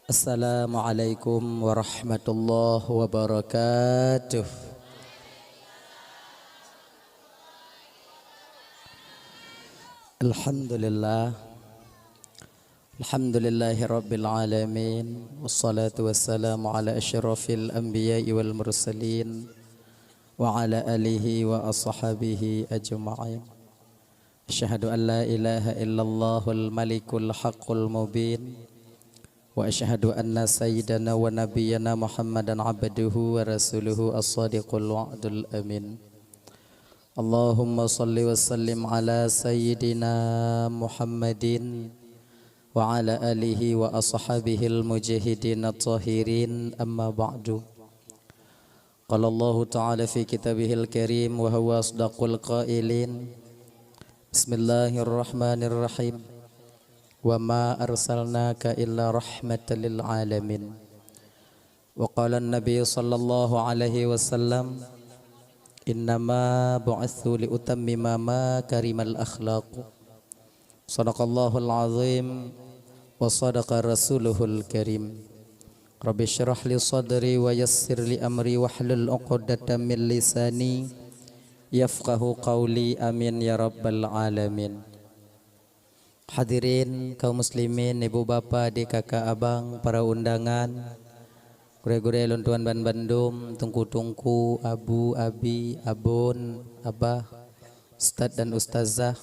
Assalamualaikum warahmatullahi wabarakatuh. Alhamdulillah. Alhamdulillahi rabbil alamin. Wassalatu wassalamu ala asyrafil anbiya'i wal mursalin wa ala alihi wa ashabihi ajma'in. Asyhadu an la ilaha illallahul malikul haqqul mubin. Wa asyhadu anna sayyidana wa nabiyyana Muhammadan abduhu wa rasuluhu as-sadiqul wa'dul amin. Allahumma salli wa sallim ala sayyidina Muhammadin wa ala alihi wa ashabihil mujahidin at-tahirin, amma ba'du. Qala Allah ta'ala fi kitabihil karim wa huwa asdaqul qailin. Bismillahirrahmanirrahim. Wa ma arsalnaka illa rahmatan lil alamin. Wa qala an-nabiy sallallahu alaihi wasallam, innama bu'itsu li utammima makarimal akhlaq. Shadaqallahul azim wa sadaqa rasuluhul karim. Rabbi shrah li sadri wa yassir li amri wahlul 'uqdatam min lisani yafqahu qawli, amin ya rabbal alamin. Hadirin kaum muslimin, ibu bapa, adik kakak abang, para undangan, gure-gure lontuan ban Bandung, tungku-tungku, abu, abi, abun, abah, ustad dan ustazah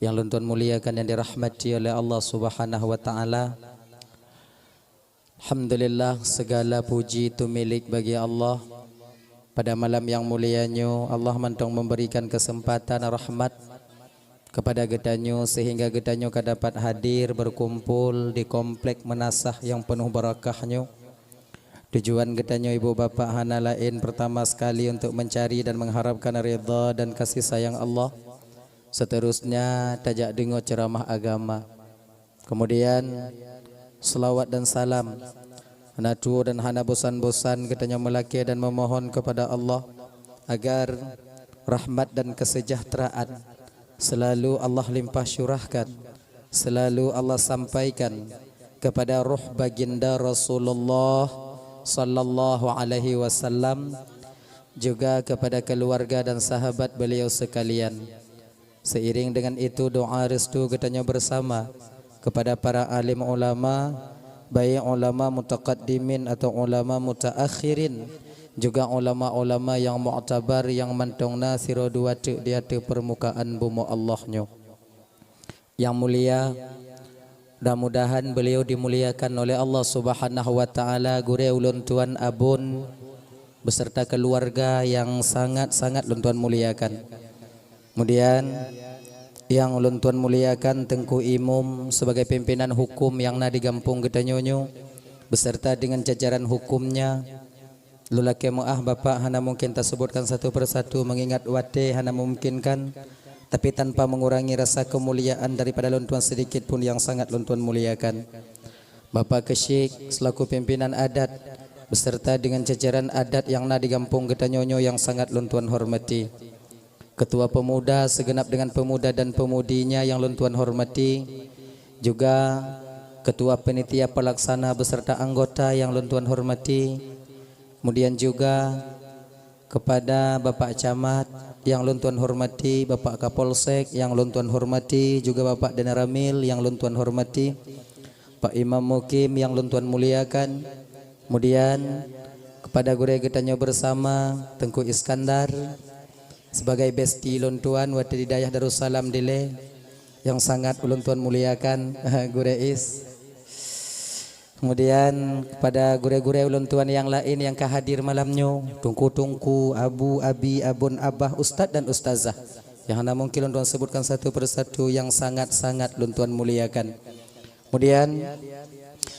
yang lontuan muliakan, yang dirahmati oleh Allah Subhanahu wa taala. Alhamdulillah, segala puji itu milik bagi Allah. Pada malam yang mulianya Allah mantong memberikan kesempatan rahmat kepada getanyo sehingga getanyo dapat hadir berkumpul di komplek menasah yang penuh barakahnya. Tujuan getanyo ibu bapa hana lain pertama sekali untuk mencari dan mengharapkan ridha dan kasih sayang Allah. Seterusnya tajak dengar ceramah agama. Kemudian selawat dan salam hana tuo dan hana bosan-bosan getanyo melaki dan memohon kepada Allah agar rahmat dan kesejahteraan selalu Allah limpah syurahkan, selalu Allah sampaikan kepada ruh baginda Rasulullah sallallahu alaihi wasallam, juga kepada keluarga dan sahabat beliau sekalian. Seiring dengan itu doa restu getanyo bersama kepada para alim ulama, baik ulama mutaqaddimin atau ulama mutaakhirin, juga ulama-ulama yang mu'tabar yang mantongna siro dua cek di atas permukaan bumi Allahnya. Yang mulia, mudah-mudahan beliau dimuliakan oleh Allah Subhanahu wa taala. Gure ulun tuan abun beserta keluarga yang sangat-sangat ulun tuan muliakan. Kemudian yang ulun tuan muliakan Tengku Imum sebagai pimpinan hukum yang na di Gampung Gedanyonyo beserta dengan jajaran hukumnya. Lulaki muah bapak hana mungkin tak sebutkan satu persatu mengingat wate hana memungkinkan, tapi tanpa mengurangi rasa kemuliaan daripada lontuan sedikit pun yang sangat lontuan muliakan. Bapak Kesyik selaku pimpinan adat beserta dengan jajaran adat yang na di Gampung Gedanyonyo yang sangat lontuan hormati. Ketua pemuda segenap dengan pemuda dan pemudinya yang lontuan hormati, juga ketua penitia pelaksana beserta anggota yang lontuan hormati. Kemudian juga kepada Bapak Camat yang luntuan hormati, Bapak Kapolsek yang luntuan hormati, juga Bapak Denaramil yang luntuan hormati, Pak Imam Mukim yang luntuan muliakan. Kemudian kepada gure getanyo bersama Tengku Iskandar sebagai besti luntuan wati Didayah Darussalam Dile yang sangat luntuan muliakan gure is. Kemudian kepada gure-gure ulun tuan yang lain yang kehadir malamnya, tungku-tungku, abu, abi, abun, abah, ustad dan ustazah yang hana mungkin ulun tuan sebutkan satu persatu yang sangat-sangat ulun tuan muliakan. Kemudian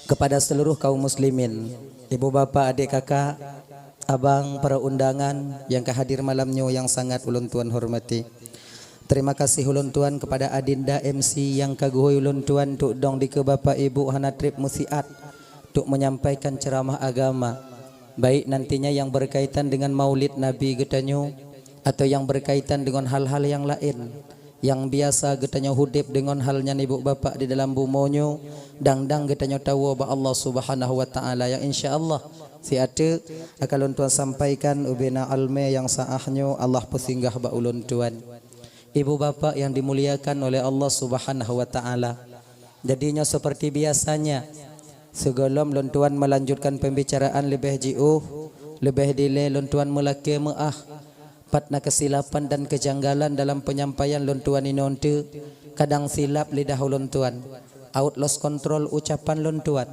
kepada seluruh kaum muslimin, ibu bapa, adik kakak, abang, para undangan yang kehadir malamnya yang sangat ulun tuan hormati. Terima kasih ulun tuan kepada Adinda MC yang kaguhui ulun tuan tuk dong di ke bapak ibu hana trip musiat untuk menyampaikan ceramah agama, baik nantinya yang berkaitan dengan maulid Nabi getanyo atau yang berkaitan dengan hal-hal yang lain yang biasa getanyo hudip dengan halnya ibu bapa di dalam bumonyo dang getanyo tahu ba Allah Subhanahu wa taala yang insyaallah si ate akan tuan sampaikan ubena alme yang saahnya Allah pesinggah ba ulun tuan. Ibu bapa yang dimuliakan oleh Allah Subhanahu wa taala. Jadinya seperti biasanya sebelum lun tuan melanjutkan pembicaraan lebih jauh lebih dile lun tuan melaki maah patna kesilapan dan kejanggalan dalam penyampaian lun tuan inonte kadang silap lidah lun tuan out lost control ucapan lun tuan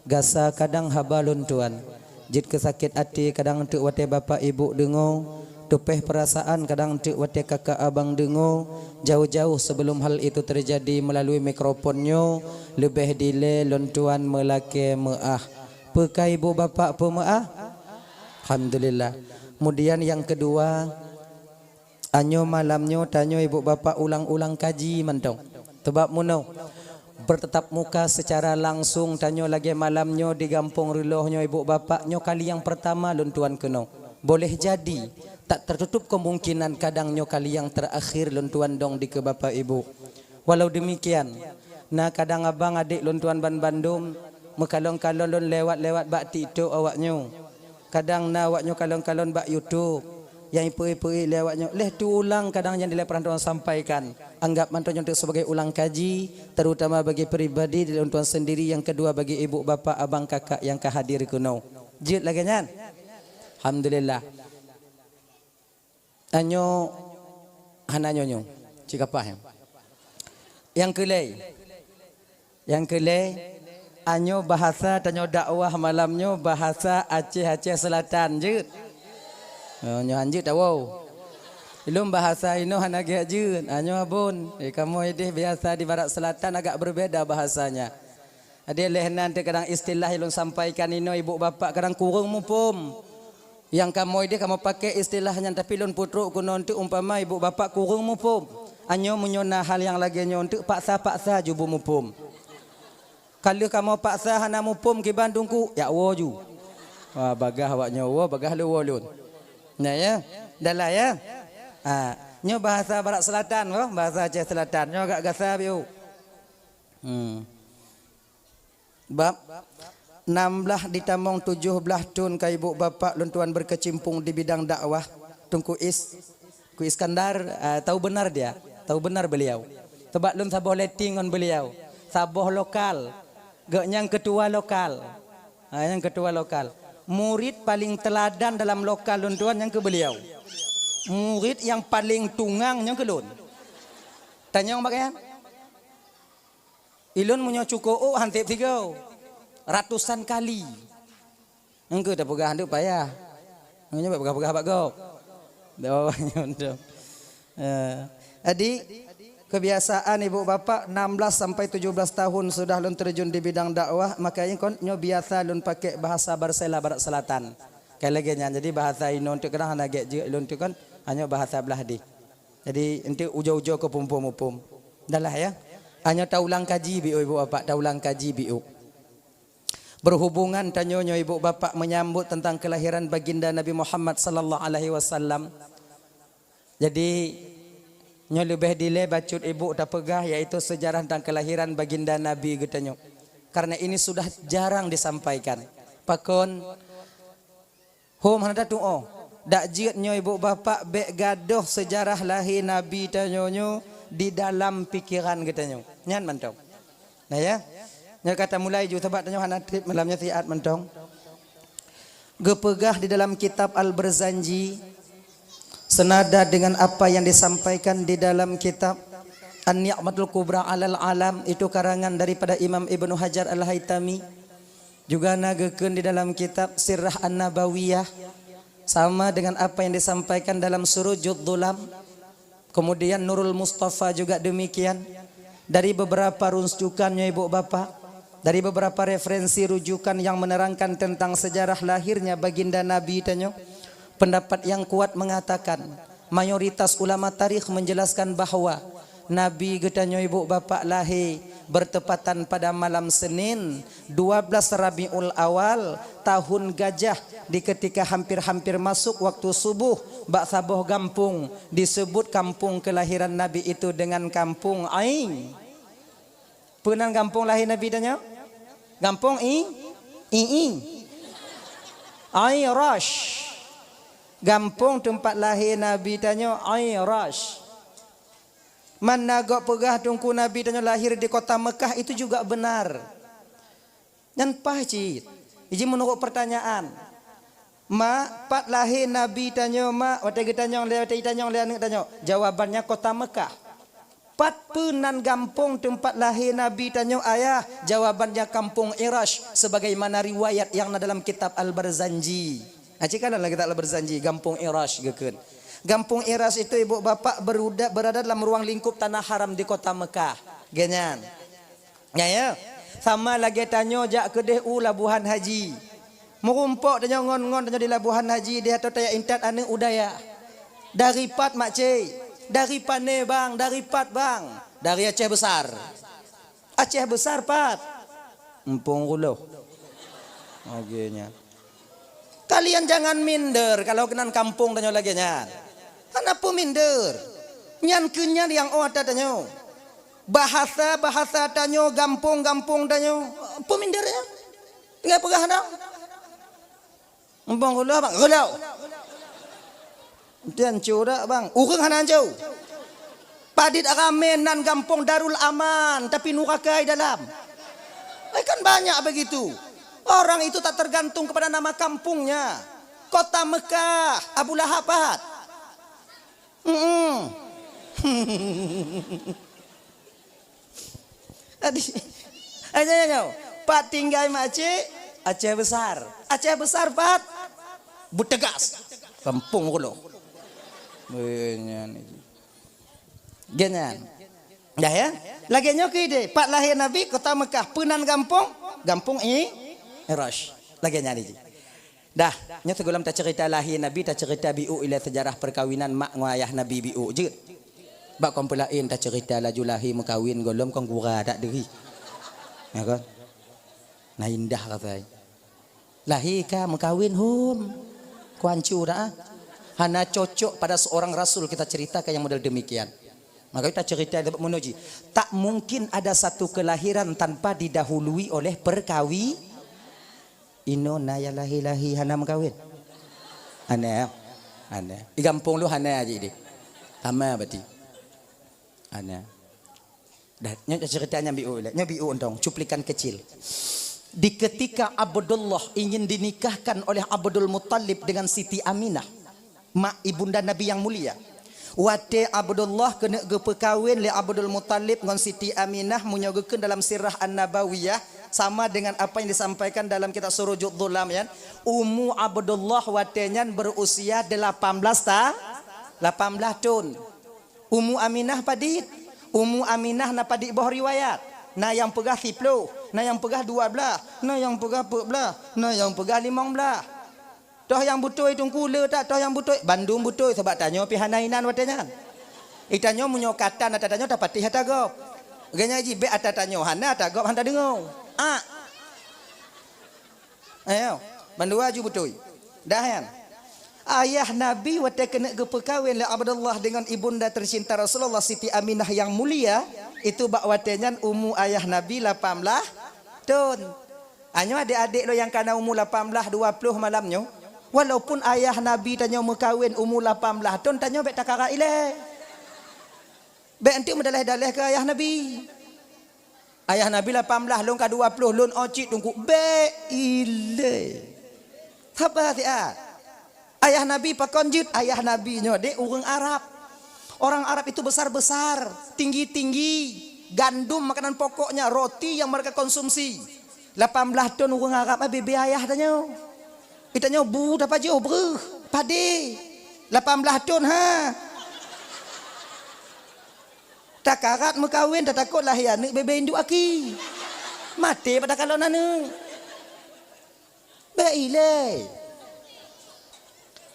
gasa kadang haba lun tuan jid kesakit hati kadang tu wate bapa ibu dengo tupeh perasaan kadang tu wate kakak abang dengo jauh-jauh sebelum hal itu terjadi melalui mikrofonnya lebih dile lun tuan melaki maah pekai ibu bapa pemaah alhamdulillah. Kemudian yang kedua, anyo malamnyo tanyo ibu bapa ulang-ulang kaji mentong. Tebak muno bertetap muka secara langsung tanyo lagi malamnyo di kampung rilohnya ibu bapa nyo kali yang pertama lun tuan keno. Boleh jadi tak tertutup kemungkinan kadang nyo kali yang terakhir lun tuan dong di ke bapa ibu. Walau demikian, nah kadang abang adik lun tuan ban Bandung mekalong-kalong lun lewat-lewat bak TikTok awaknyo. Kadang nawaknya kalon-kalon bak YouTube yang ipu-ipu lewatnya leh tu ulang kadang yang dileparan tuan sampaikan anggap mantuan untuk sebagai ulang kaji terutama bagi pribadi dan tuan sendiri yang kedua bagi ibu bapa abang kakak yang kehadir kuno jid lagi nyan alhamdulillah anyo hananyo nyo cikapah yang kelai anyo bahasa tanyo dakwah malamnyo bahasa Aceh Selatan je. Nyo anjut tahu. Ilum bahasa ino hanage je. Anyo abun. Kamu ini biasa di barat selatan agak berbeda bahasanya. Ada lehnan te kadang istilah ilum sampaikan ino ibu bapa kadang kurang mupum. Yang kamu ini kamu pakai istilahnya tapi ilum putruk kuno untuk umpama ibu bapa kurang mupum. Anyo menyona hal yang lagi nyo untuk paksa-paksa jubu mupum. Kalau kamu paksa hana mupum ke Bandung ku, ya woju. Wah bagah awaknya wo, bagah lu wolun. Nah ya, dalah ya. Nyo bahasa barat selatan wo, bahasa Aceh Selatan. Nyo agak gasa biu. Bab 16 ditambung 17 tahun ka ibu bapa lun tuan berkecimpung di bidang dakwah. Tungku ku Iskandar tahu benar dia, tahu benar beliau. Tebak lun saboh letting on beliau. Saboh lokal. Yang ketua lokal. Yang ketua lokal. Murid paling teladan dalam lokal lun tuan yang ke beliau. Murid yang paling tungang yang ke lun. Tanya orang pakaian. Ilun punya cukup hantip tiga. Ratusan kali. Engkau dah pegah handuk payah. Engkau pegah-pegah pak go. Bawahnya untuk. Adik kebiasaan ibu bapa 16 sampai 17 tahun sudah lun terjun di bidang dakwah makanya kon nyo biasa lun pakai bahasa Barsela barat selatan. Kayak lagi nya jadi bahasa ino untuk kadang hana ge lun tu kan hanya bahasa belah di. Jadi enti ujo-ujo ke pumpum-pumpum. Dahlah ya. Hanya taulang kaji biu ibu bapa, taulang kaji biu. Berhubungan tanyonyo ibu bapa menyambut tentang kelahiran baginda Nabi Muhammad sallallahu alaihi wasallam. Jadi nyo lebih dile bacut ibu tak pegah yaitu sejarah tentang kelahiran baginda Nabi getanyo. Karena ini sudah jarang disampaikan. Pakon hom handa tuo dak jiat nyo ibu bapa bek gadoh sejarah lahir Nabi tanyonyo di dalam pikiran getanyo. Nyan mentong. Nah ya. Nyo kata mulai ju tebat tanyo hana trip malamnya tiat mentong. Gepegah di dalam kitab Al-Barzanji senada dengan apa yang disampaikan di dalam kitab An-Ni'matul Kubra Alal Alam itu karangan daripada Imam Ibnu Hajar Al-Haytami juga nagakeun di dalam kitab Sirah An-Nabawiyah sama dengan apa yang disampaikan dalam Surujud Dhulam kemudian Nurul Mustafa juga demikian dari beberapa rujukannya ibu bapa dari beberapa referensi rujukan yang menerangkan tentang sejarah lahirnya baginda Nabi tanyo. Pendapat yang kuat mengatakan mayoritas ulama tarikh menjelaskan bahawa Nabi getanyo ibu bapa lahir bertepatan pada malam Senin 12 Rabiul Awal tahun Gajah, di ketika hampir-hampir masuk waktu subuh, bak sabuh kampung disebut kampung kelahiran Nabi itu dengan kampung Ain. Penan kampung lahir Nabi tanya? Kampung Ayrash. Kampung tempat lahir Nabi tanya Ayrash. Mana gak pegah tungku Nabi tanya lahir di kota Mekah itu juga benar. Dan pahit. Iji menurut pertanyaan. Pat lahir Nabi tanya waktu kita tanya jawabannya kota Mekah. Pat penan kampung tempat lahir Nabi tanya ayah, jawabannya kampung Irash sebagaimana riwayat yang ada dalam kitab Al-Barzanji. Acikan dalam kitab Al-Barzanji kampung Irash geukeun. Kampung Irash itu ibu bapak berada dalam ruang lingkup tanah haram di kota Mekah. Ganyan. Ya. Sama lagi tanya jak kedeh labuhan haji. Merumpok tanya ngon-ngon tanya di labuhan haji dia atau tanya intat ane udaya. Dari pat mak cik. Dari pane bang, dari pat bang. Dari Aceh besar. Aceh besar pat. Empung ulo. Agenya. Kalian jangan minder kalau kenan kampung tanya lagi nya. Kenapa minder? Nyan kenyan yang tanya. Bahasa tanya, gampung tanya. Apa mindernya? Enggak pegah dah. Empang gulau bang, gulau. Dan curah bang, ukeng hanan jauh. Padit agamenan gampung Darul Aman, tapi nurakai dalam. Kan banyak begitu. Orang itu tak tergantung kepada nama kampungnya. Kota Mekah, Abu Lahab. Pak tinggal Aceh besar. Aceh besar Pak. Butegas. Kampung kulo. Ganyan. Dah ya. Lagi nyoki deh. Pak lahir Nabi kota Mekah. Penan kampung Irash. Lagi nyari. Dah, nya segulam tak cerita lahir Nabi, tak cerita biu ila sejarah perkawinan mak ngayah Nabi biu je. Bak kompelain tak cerita laju lahir mekawin golom kong gura dak deri. Ya kan? Nah indah kata. Lahir ka mekawin hum. Kuancu dah. Hana cocok pada seorang rasul kita cerita kayak model demikian. Maka kita cerita dapat menuji. Tak mungkin ada satu kelahiran tanpa didahului oleh perkawi. Ino na ya lahi hana mengkawin. Hana. Di kampung lu hana aja ini. Hama berarti. Hana. Dah ceritanya biu undang cuplikan kecil. Di ketika Abdullah ingin dinikahkan oleh Abdul Muttalib dengan Siti Aminah, mak ibunda Nabi yang mulia. Wate Abdullah kena perkahwin le Abdul Muttalib dengan Siti Aminah menyogokeun dalam sirah An-Nabawiyah sama dengan apa yang disampaikan dalam kitab Surujud Dhulam ya. Ummu Abdullah watenyan berusia 18 tahun. Ummu Aminah padit. Ummu Aminah na padit bawah riwayat. Na yang pegah 10, na yang pegah 12, na yang pegah 14, na yang pegah 15. Toh yang butuh itu kula tak, toh yang butuh Bandung butuh sebab tanya pihanainan watenyan. Itanyo munyokatan ata tanyo dapat hata gop. Ganya ji be ata tanyo hana ata gop hanta dengo. Ayo, bandu aju betul. Dah kan? Ayah Nabi waktu kena perkahwin oleh Abdullah dengan ibunda tercinta Rasulullah Siti Aminah yang mulia, itu bak watenyan umur ayah Nabi 18 tahun. Anyo adik-adik lo yang kana umur 18 20 malamnya, walaupun ayah Nabi tanya mekawin umur 18 tahun tanya bek takara ile. Bek enti mendalah-dalah ke ayah Nabi. Ayah Nabi 18 lon ka 20 lon ocit tunggu be ile. Apa dia? Ayah Nabi pakonjut, ayah Nabi nya de orang Arab. Orang Arab itu besar-besar, tinggi-tinggi, gandum makanan pokoknya, roti yang mereka konsumsi. 18 ton orang Arab bebe ayah tanya. Kitanya bu dapat jauh ber, pade. 18 ton ha. Takarat mekawin tak takut lah ya nek bebe induk aki. Mati pada kalau nanu. Baile.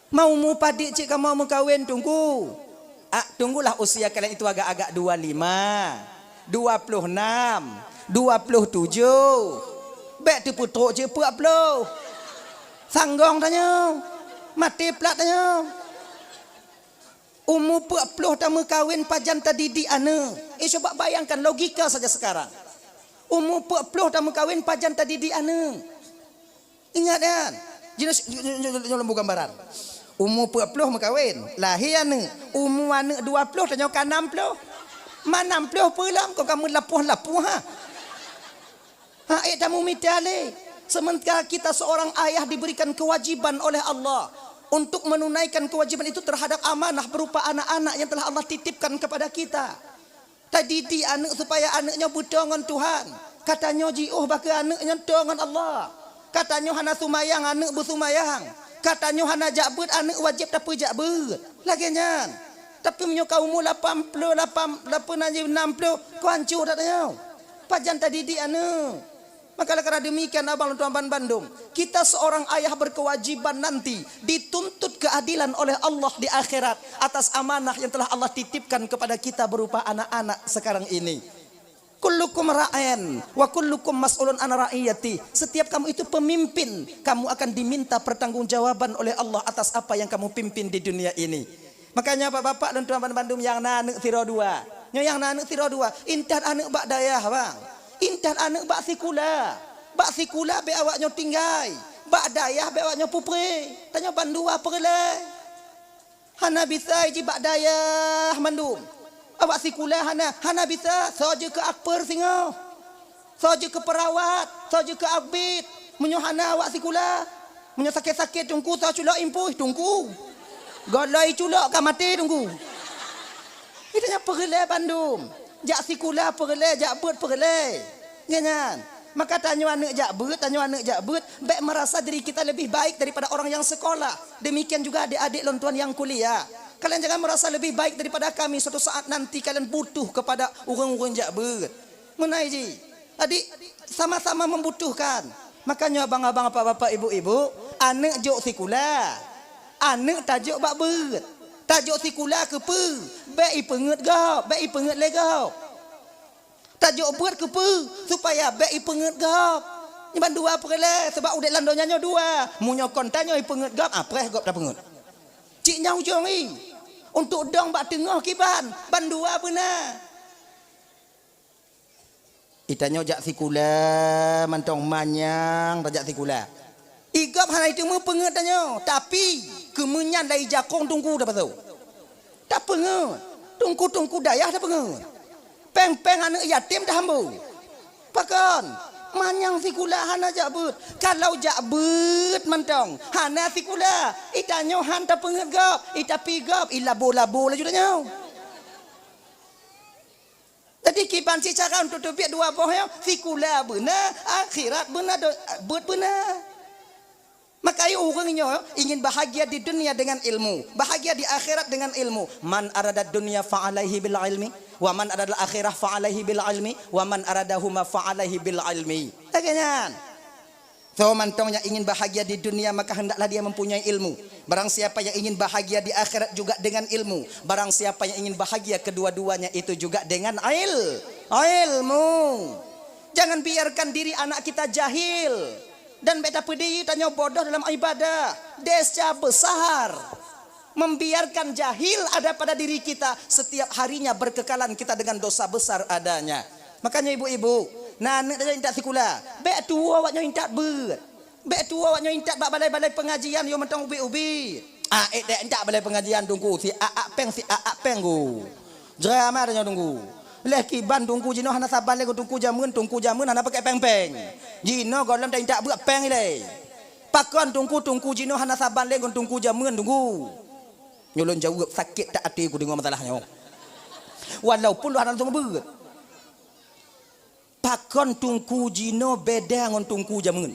Mau mu padik cik kamu mau kawin tunggu. Tunggulah usia kalian itu agak-agak 25. 26, 27. Bek tu putruk je 40. Sanggong tanya. Mati plat tanya. Umur 40 tamu kahwin pajan tadidi anak. Coba bayangkan logika saja sekarang. Umur 40 tamu kahwin pajan tadidi anak. Ingat kan? Jangan lembu gambaran. Umur 40 makawin, lahir anak. Umur anak 20 tanya kan 60. Mana 60 pulang kau kamu lapuh-lapuh ha. Ha tamu mitale. Sementara kita seorang ayah diberikan kewajiban oleh Allah untuk menunaikan kewajiban itu terhadap amanah berupa anak-anak yang telah Allah titipkan kepada kita. Tadidi anak supaya anaknya buta dengan Tuhan. Katanya jiuh baka anaknya dengan Allah. Katanya hana sumayang anak bersumayang. Katanya hana jakbut anak wajib tapi jakbut. Laginya. Tapi menyokau umur 80, 60 kau hancur tak tahu. Pajan tadidi anak. Maka karena demikian abang tuan Bandung, kita seorang ayah berkewajiban nanti dituntut keadilan oleh Allah di akhirat atas amanah yang telah Allah titipkan kepada kita berupa anak-anak sekarang ini. Kullukum ra'in wa kullukum mas'ulun an ra'iyati. Setiap kamu itu pemimpin, kamu akan diminta pertanggungjawaban oleh Allah atas apa yang kamu pimpin di dunia ini. Makanya bapak-bapak dan tuan Bandung yang anak tiro dua, yang anak tiro dua, intan anak bak dayah bang. Intan anak bak sikula. Bak sikula be awaknya tinggai. Bak dayah be awaknya pupre. Tanya bandua perle. Hana bisa ji bak dayah mandum. Awak sikula hana bisa saja ke akper singa. Saja ke perawat, saja ke abid. Menyo hana awak sikula. Menyo sakit-sakit tungku sa culak impuh tungku. Golai culak ka mati tungku. Itanya perle bandum. Jak sikula perle, jak bet perle. Ganyan. Maka tanya anak jak bet, baik merasa diri kita lebih baik daripada orang yang sekolah. Demikian juga adik-adik lontuan yang kuliah. Kalian jangan merasa lebih baik daripada kami. Suatu saat nanti kalian butuh kepada orang-orang jak bet. Menai ji. Adik sama-sama membutuhkan. Makanya abang-abang, bapak-bapak, ibu-ibu, anak jok sikula. Anak tajuk bak bet. Tajuk sikula ke pe, baik penget gau, baik penget legau. Tajuk buat ke pe, supaya baik penget gau. Ni bandua perle sebab udah landonya nyo dua. Munyo kontanyo penget gau, apres gau dah penget. Cik nyau jong ni. Untuk dong bak tengah kiban, bandua benar. Itanyo jak sikula, mantong manyang tajak sikula. Igap hana itu mu penget tanyo, tapi kemenyan dari jakong tungku dah pasau. Tak penget. Tungku dayah dah penget. Peng-peng anak yatim dah hambu. Pakan. Manyang sikula hana jakbut. Kalau jakbut mentong. Hana sikula. Itanyo han tak penget gap. Itapi gap. Ilabo-labo lah juga nyaw. Jadi kiban si cara untuk tubiak dua boh sikula benar. Akhirat benar. But benar. Maka orangnya ingin bahagia di dunia dengan ilmu, bahagia di akhirat dengan ilmu. Man arada dunia fa'alaihi bil ilmi, wa man arada akhirah fa'alaihi bil ilmi, wa man aradahuma fa'alaihi bil ilmi. Akhirnya, so mantong yang ingin bahagia di dunia maka hendaklah dia mempunyai ilmu. Barang siapa yang ingin bahagia di akhirat juga dengan ilmu. Barang siapa yang ingin bahagia kedua-duanya itu juga dengan ilmu. Jangan biarkan diri anak kita jahil. Dan beta pedih tanya bodoh dalam ibadah. Desya besar. Membiarkan jahil ada pada diri kita. Setiap harinya berkekalan kita dengan dosa besar adanya. Makanya ibu-ibu. Nanak tanya intak sikula. Bek tua awaknya intak ber. Bek tua awaknya intak bak balai-balai pengajian. Yo mentang ubi-ubi. Dek intak balai pengajian tunggu. Si aak peng ku. Drama tanya tunggu. Leki ban tungku jino hana saban lego tungku jamun hana pakai peng-peng. Jino golam tak indak buat peng ile. Pakon tungku jino hana saban lego tungku jamun tunggu. Nyolon jauh sakit tak hati ku dengar masalahnya. Walaupun lu hana tunggu ber. Pakon tungku jino beda ngon tungku jamun.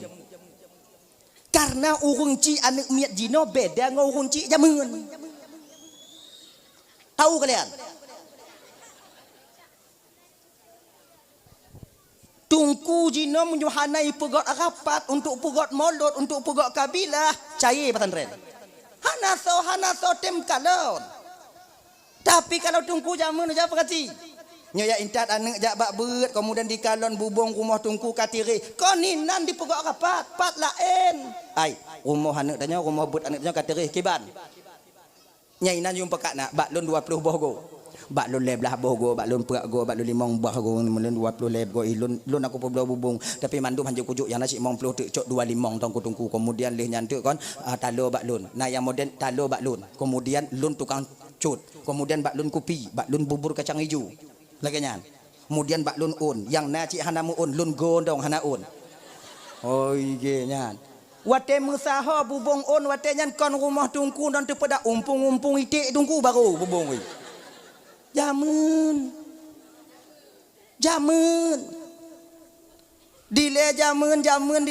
Karena urung ci anak miat jino beda ngon urung ci jamun. Tahu kalian? Tungku jino menyuhanai pegot rapat untuk pegot molot untuk pegot kabilah cair pesantren. Hana so tem kalon. Tapi kalau tungku jamun aja perhati. Nyo ya intat anak jak bak beut kemudian di kalon bubong rumah tungku katiri. Kau ni nan di pegok rapat, pat lain. Ai, rumah anak tanya rumah beut anak tanya katiri kiban. Nyai nan jumpa kat nak bak lun 20 bogo. Bak lun leblah bogo, bak lun perak go, bak lun 5 bogo, lun 20 leb go, lun aku peblau bubung. Tapi mandum hanjuk kujuk yang nasi 50 tek cok 25 tong tungku. Kemudian leh nyantuk kon talo bak lun. Nah yang moden talo bak lun. Kemudian lun tukang cut. Kemudian bak lun kopi, bak lun bubur kacang hijau. Lagi nyan. Kemudian bak lun un, yang na cik hana mu un, lun gondong hana un. Oh iya nyan. Wate musaha bubung on wate nyan kon rumah tungku dan tu pada umpung-umpung itik tungku baru bubung we. Jamun. Dile jamun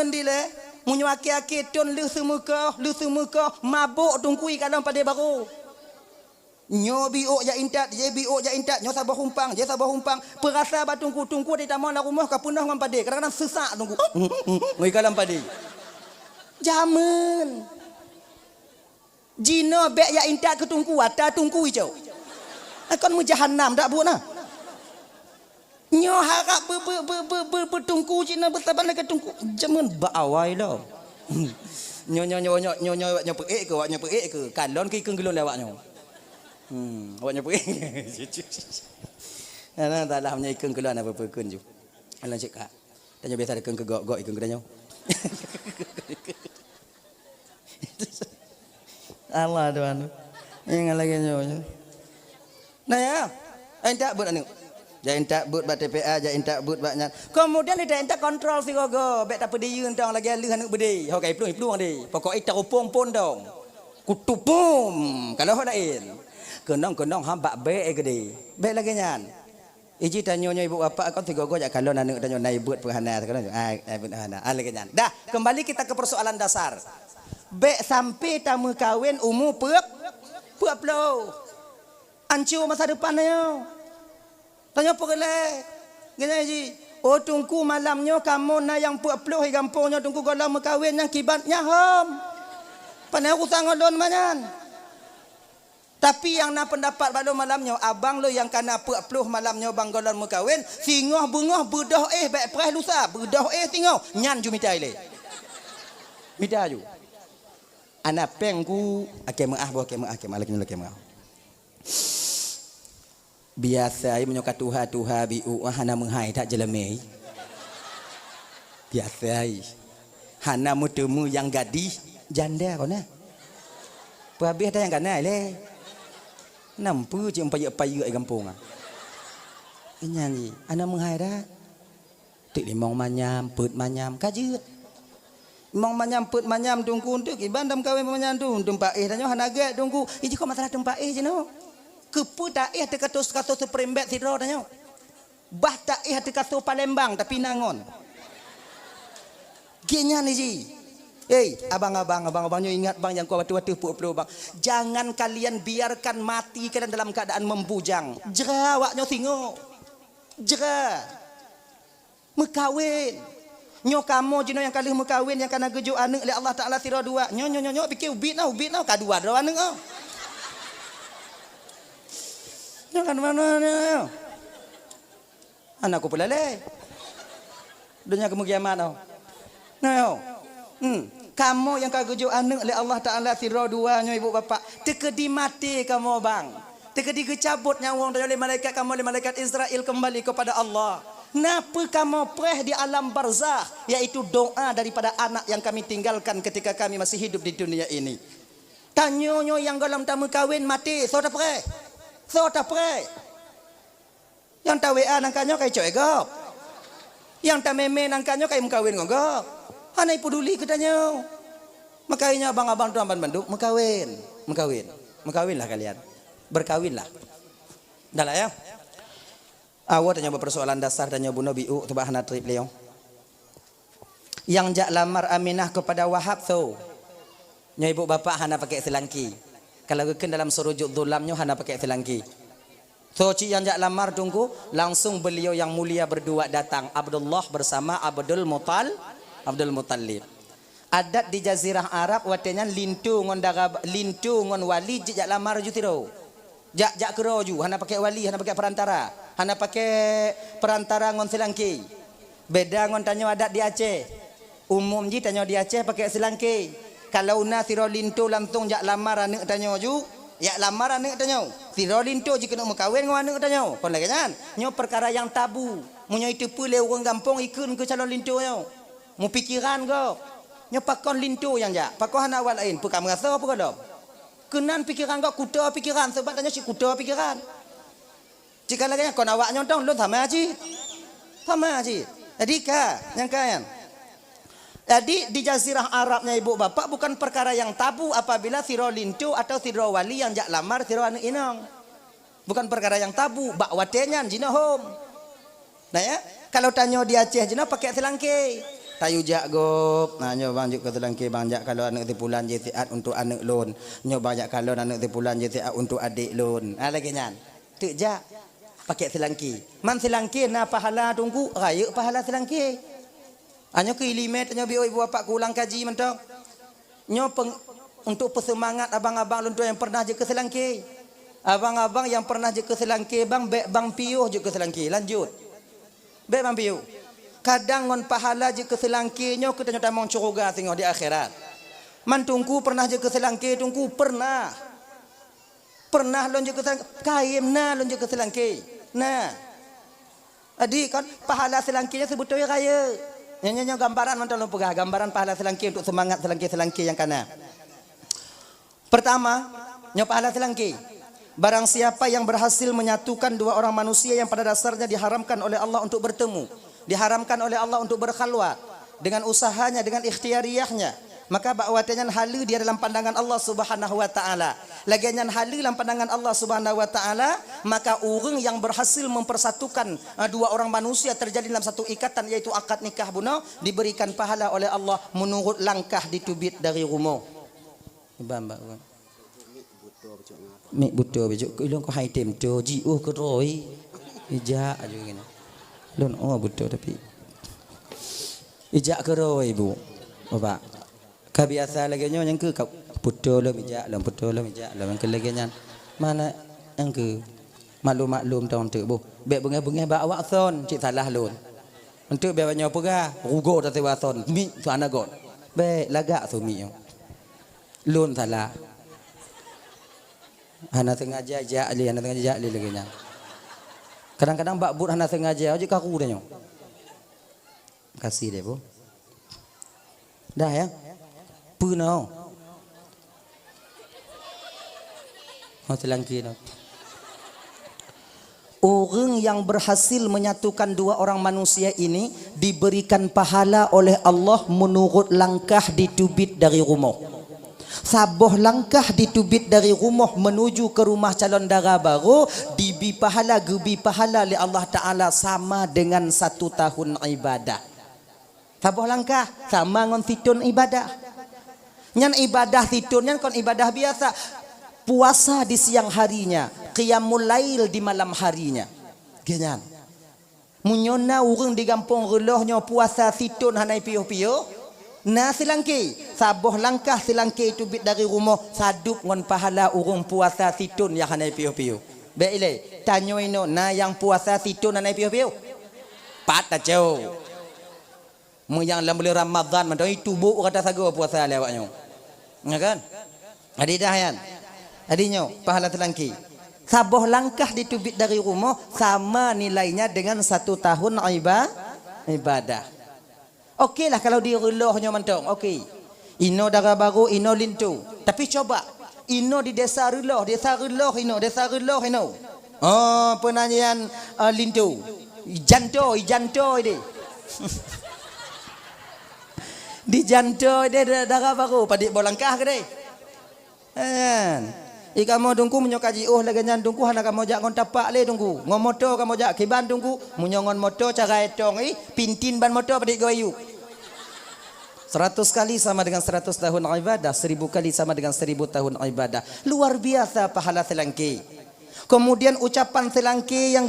dile. Munyo aki-aki ton lu semuka mabuk tungku kadang pada baru. Nyo biok ja intat, je biok ja intat, nyo sabah humpang, perasa ba tungku di taman rumah ka punah ngan pade, kadang-kadang sesak tungku. Ngai kalam pade. Jamun. Jino bek ya intat ke tungku, ata tungku hijau. Akon mu jahannam dak bu nah. Nyo harap bertungku Cina bersaban ke tungku. Jamun ba awai lo. Nyo peik ke, kalon ke ikeng gelon lewat nyo. Awaknya pergi. Ana tak lah menyai ikeng keluar apa pekun ju. Alang cekak. Tanya biasa ikeng ke gok ikeng kedanya. Allah tuan. Yang lagi nyo. Nah ya. Entak buat anu. Ja entak buat bat TPA, ja entak buat batnya. Kemudian dia entak kontrol si gogo. Bek tak pedih entang lagi alih anu bede. Ho kai plung de. Pokok ita upung pun dong. Kutupum. Kalau ho lain. Kenong hamba be gede. Be lagi nyan. Iji tanyo ibu bapa kon tiga go jak kalau anak tanyo nai buat penghana kan. Ai buat hana. Lagi nyan. Dah, kembali kita ke persoalan dasar. Be sampai tamu kawin umur puap lo. Ancu masa depannya. Tanya perle. Gini ji. Oh tungku malamnya kamu na yang puap lo gampungnya tungku kalau kawin yang kibatnya hom. Panai usang ngodon manyan. Tapi yang nak pendapat pada malamnya abang lo yang kena puap malamnya banggolan mukawin singoh bungah bedah baik preh lusa bedah singoh nyan ju mitai le. Mida ju. Ana pengku ake maah lagi maah. Biasa ai menyokat tuha biu hana menghai tak jeleme. Biasa ai. Hana mutemu yang gadis janda kau na. Habis ada yang kena le. Nampu je payu ai kampung ah. Nyanyi, ana menghai dah. Tik limong manyam, peut manyam, kajut. Limong manyam, peut manyam tungku untuk ibandam kawin manyam tu, tempat tanyo hanaga tungku. Iji kau masalah tempat je no. Kepu tak te katos seperembet sidro tanyo. Bah tak te kato Palembang tapi Nangon. Genyan iji. Abang-abangnya ingat bang yang kau waktu-waktu puak-puak bang. Jangan kalian biarkan mati kalian dalam keadaan membujang. Jera waknya singo. Jera. Mekawin. Nyo kamu jino yang kali mekawin yang kena gejuk anak oleh Allah Taala sira dua. Nyo fikir ubit now kadua dua anak ah. Nyo kan mana nyo. Anakku pula le. Dunia kemukiamat tau. Nyo. Kamu yang kagujuk anak oleh Allah Ta'ala sira duanya ibu bapa tekedi mati kamu bang tekedi kecabut nyawa oleh malaikat kamu oleh malaikat Israel kembali kepada Allah. Napa kamu preh di alam barzah yaitu doa daripada anak yang kami tinggalkan ketika kami masih hidup di dunia ini. Tanyonyo yang dalam tamu kawin mati so tak preh yang tak WA nangkanyo kai coy gop yang tak meme nangkanyo kai mkawin gop. Hanai peduli katanya. Makanya abang-abang tu abang banduk Mekawinlah kalian. Berkawinlah. Dah lah ya. Awak tanya persoalan dasar tanya Bu Nabi tu bahana trip leong. Yang jak lamar Aminah kepada Wahab tu. Nya ibu bapa hana pakai selangki. Kalau keken dalam surujud zulamnya hana pakai selangki. So yang jak lamar tunggu langsung beliau yang mulia berdua datang Abdullah bersama Abdul Muttalib. Adat di Jazirah Arab watenya lintu ngon wali jak lamar ju tiro. Jak kero ju hana pakai wali hana pakai perantara. Hana pakai perantara ngon Selangki. Beda ngon tanyo adat di Aceh. Umum ji tanyo di Aceh pakai Selangki. Kalau na siro lintu langsung jak lamar anak tanyo ju, ya lamar anak tanyo. Siro lintu jika nak kawin ngon anak tanyo. Kon lagi kan? Nyo perkara yang tabu. Munyo itu pule orang kampung ikun ke calon lintu nyo. Mu pikiran go. Nyo pakon lintu yang jak. Pakon hana awal lain. Pukam rasa apa kodok? Kenan pikiran kau kuda pikiran sebab tanya si kuda pikiran. Jika lagi kau awak nyontong lu sama aja. Jadi yang kayan. Jadi di jazirah Arabnya ibu bapak bukan perkara yang tabu apabila siro lintu atau siro wali yang jak lamar siro anak inang. Bukan perkara yang tabu. Bak watenyan jina home. Nah ya, kalau tanya di Aceh jina pakai selangki. Tayu jak gop, nah nyo bang juk ke Selangki bang jak kalau anak tipulan JTAT untuk anak loan, nyo banyak kalau anak tipulan JTAT untuk adik loan. Ah lagi nyan, tu jak pakai Selangki. Man Selangki na pahala tunggu, raya pahala Selangki. Anyo ke ilimet nyo bioi ibu bapak ku ulang kaji mentok. Nyo untuk persemangat abang-abang luntur yang pernah je ke Selangki. Abang-abang yang pernah je ke Selangki bang, bang piuh je ke Selangki. Lanjut. Bang piuh. Kadang ngon pahala je ke Selangki nyo kita nyata mong curuga tengok di akhirat. Man tungku pernah je ke Selangki tungku pernah. Pernah lon je ke Selangki, kaim na lon je ke Selangki. Nah. Adi kan pahala Selangkinya sebetulnya raya. Nyanyi gambaran mantan lo pegah gambaran pahala Selangki untuk semangat Selangki yang kana. Pertama, nyo pahala Selangki. Barang siapa yang berhasil menyatukan dua orang manusia yang pada dasarnya diharamkan oleh Allah untuk bertemu, diharamkan oleh Allah untuk berkhalwat, dengan usahanya, dengan ikhtiariyahnya, maka bakwatnya halu dia dalam pandangan Allah Subhanahu wa taala. Lagian halu dalam pandangan Allah Subhanahu wa taala, maka orang yang berhasil mempersatukan dua orang manusia terjadi dalam satu ikatan yaitu akad nikah buno diberikan pahala oleh Allah menurut langkah ditubit dari rumah. Bamba. Mek buto bejo ilong ko hai tem to ji ke roi. Ija aja gini. Lon buto tapi ijak ke roi ibu bapak kebiasa lagi nyo yang ke buto lo ijak lo buto lo ijak lo yang ke lagi nyan mana yang ke maklum tahun tu bu bek bengai ba awak son cik salah lon untuk bek banyak pega rugo ta sewa son mi sana gon bek lagak tu mi lon salah hana sengaja jali hana sengaja jali lagi nyan kadang-kadang bak but hana sengaja aja kaku dah nyo. Kasih deh bu. Dah ya. Punau. Mau Selangki no. Orang yang berhasil menyatukan dua orang manusia ini diberikan pahala oleh Allah menurut langkah ditubit dari rumah. Saboh langkah ditubit dari rumah menuju ke rumah calon dara baru dibi pahala gebi pahala oleh Allah Ta'ala sama dengan 1 tahun ibadah. Saboh langkah sama ngon situn ibadah. Nyan ibadah situn nyan kon ibadah biasa. Puasa di siang harinya, qiyamul lail di malam harinya. Genyan. Munyona urang di kampung relohnya puasa situn hanai piyo-piyo. Na Selangki, saboh langkah Selangki itu bit dari rumah sadup ngon pahala urung puasa situn yang hanai piyo-piyo. Baiklah, tanyo ino na yang puasa situn hanai piyo-piyo. Pat tajau. Yang dalam bulan Ramadan macam itu bu kata sago puasa le awaknya. Ya kan? Adi dah yan. Adinyo pahala Selangki. Saboh langkah ditubit dari rumah sama nilainya dengan 1 tahun ibadah. Okeylah kalau di relohnya mantong. Okey. Ino dara baru, ino lintu. Tapi coba ino di desa reloh ino. Oh, penanyian lintu. Janto ini. Di janto dia darah baru padik bolangkah ke deh. Kan. Ika mau dungku menyokaji lagi nyan dungku hana kamu jak ngon tapak le dungku. Ngon motor kamu jak kiban dungku munyongon motor cara etong pintin ban motor padik goyu. 100 kali sama dengan 100 tahun ibadah, 1000 kali sama dengan 1000 tahun ibadah. Luar biasa pahala Selangki. Kemudian ucapan Selangki yang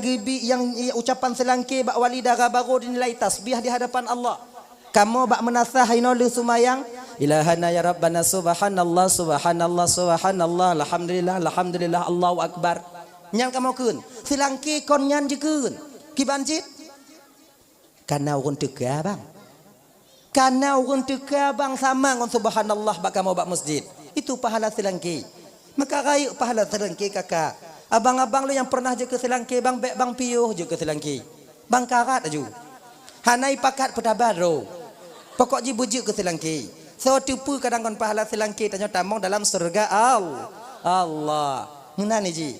ucapan Selangki bak wali darah baru dinilai tasbih di hadapan Allah. Kamu bak menasah inolu sumayang ilahana ya rabbana subhanallah subhanallah subhanallah alhamdulillah alhamdulillah Allahu akbar. Nyan kamu kun. Selangki kon nyan je kun. Kibanjit. Karena orang teka bang. Karena orang teka bang sama ngon subhanallah bak kamu bak masjid. Itu pahala selangki. Maka raya pahala selangki kakak. Abang-abang lu yang pernah je ke selangki bang bek bang piuh je ke selangki. Bang karat aju. Hanai pakat petabaro. Pokok je bujuk ke selangki. So tipu kadang kon pahala selangki tanya tamong dalam surga Allah. Mana ni ji?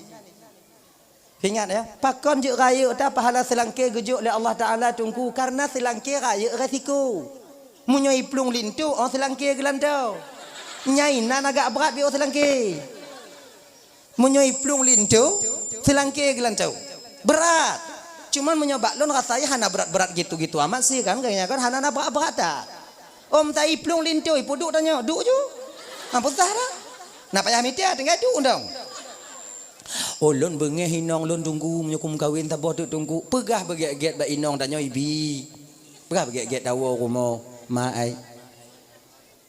Ingat ya, pakon je raya ta pahala selangki gejuk oleh Allah Taala tunggu karena selangki raya resiko. Munyoi plung lintu oh selangki gelantau. Nyai nan agak berat bi oh selangki. Munyoi plung lintu selangki gelantau. Berat. Cuman menyobak lon rasanya hana berat-berat gitu-gitu amat sih kan kayaknya kan hana berat-berat tak. Om tai plung lintu ipu duk tanya, duk ju. Apa sah dah? Nak payah mitia tinggal duk undang. Oh lon bengeh hinong lon tunggu menyukum kawin tak boh tunggu pegah beget-get ba inong tanya ibi. Pegah beget-get dawo rumah mai.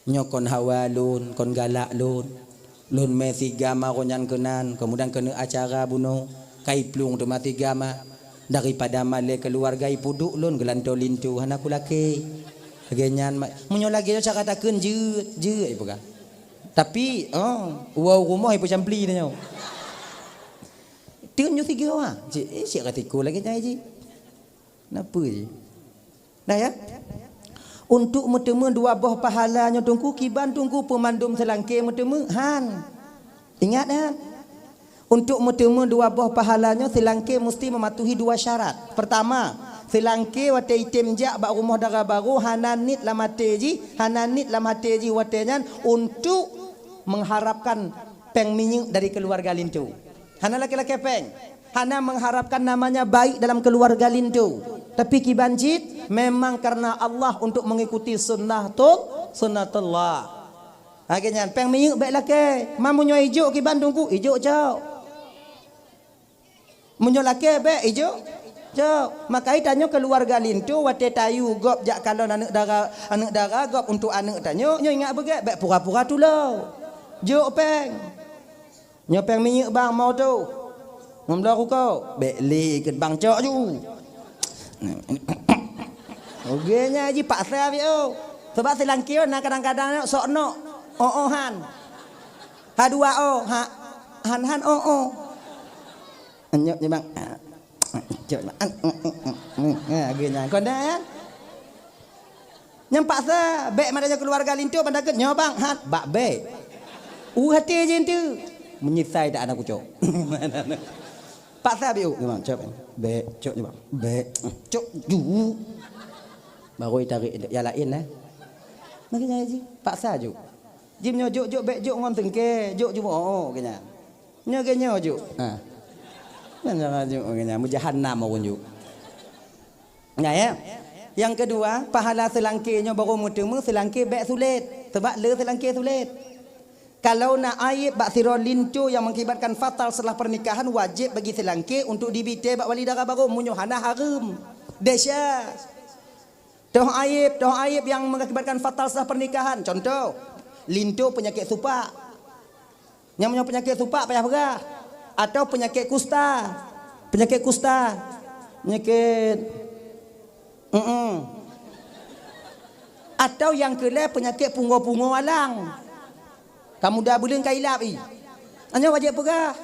Nyokon hawa lon kon galak lon. Lon mesi gama konyan kenan kemudian kena acara buno kai plung tu mati gama daripada male keluarga ipuduk lon gelanto lintu hanaku laki. Genyan munyo lagi cara katakeun jeut ibu ka. Tapi wow rumah ibu campli tanya. Tiun nyu tiga wah. Cik katiku lagi nyai ji. Napa ji? Dah ya? Untuk metemu dua buah pahalanya tunggu kiban tunggu pemandum selangki metemu han. Ingat ya? Untuk metemu dua buah pahalanya selangki mesti mematuhi dua syarat. Pertama, selangki wate item jak bak rumah dara baru hananit lamate ji, hananit lamate ji watenyan untuk mengharapkan peng minyak dari keluarga lintu. Hana laki-laki peng. Hana mengharapkan namanya baik dalam keluarga lintu. Tapi kibanjit memang karena Allah untuk mengikuti sunnatullah. Akhirnya peng minyak baik laki. Mamunyo hijau kiban tunggu hijau jauh. Munyo laki baik hijau jauh. Maka tanya keluarga lintu wate tayu gop jak kalau anak dara gop untuk anak tanya nyo ingat begat baik pura-pura tu lah. Juk peng. Nyopeng minyak bang mau tu. Ngomong aku kau. Beli ke bang cok ju. Ogenya ji paksa bio. Sebab selangki nak kadang-kadang sok no. Han. Ha dua han Nyok je bang. Cok bang. Ogenya kon dah. Nyam paksa bek madanya keluarga lintu pandaket nyo bang han bak bek. Hati je tu. Menyisai tak anak kucok. Paksa biu memang cok. Bek cok je bang. Bek cok ju. Baru tarik ya lain lah. Makanya ji paksa ju. Jim nyo juk bek juk ngon tengke, juk kenya. Nyo kenyo juk. Ha. Jangan juk kenya mujahannam mau juk. Nah ya. Yang kedua, pahala selangkinya baru mutemu selangki bek sulit. Sebab le selangki sulit. Kalau nak aib bak sirah lintu yang mengakibatkan fatal setelah pernikahan wajib bagi selangki untuk dibite bak wali dara baru munyo hana haram. Dahsyat. Toh aib yang mengakibatkan fatal setelah pernikahan. Contoh, lintu penyakit supak. Yang punya penyakit supak payah berah. Atau penyakit kusta. Penyakit atau yang kelai penyakit pungo-pungo alang. Kamu dah bulan kailap i. Hanya wajib pegah.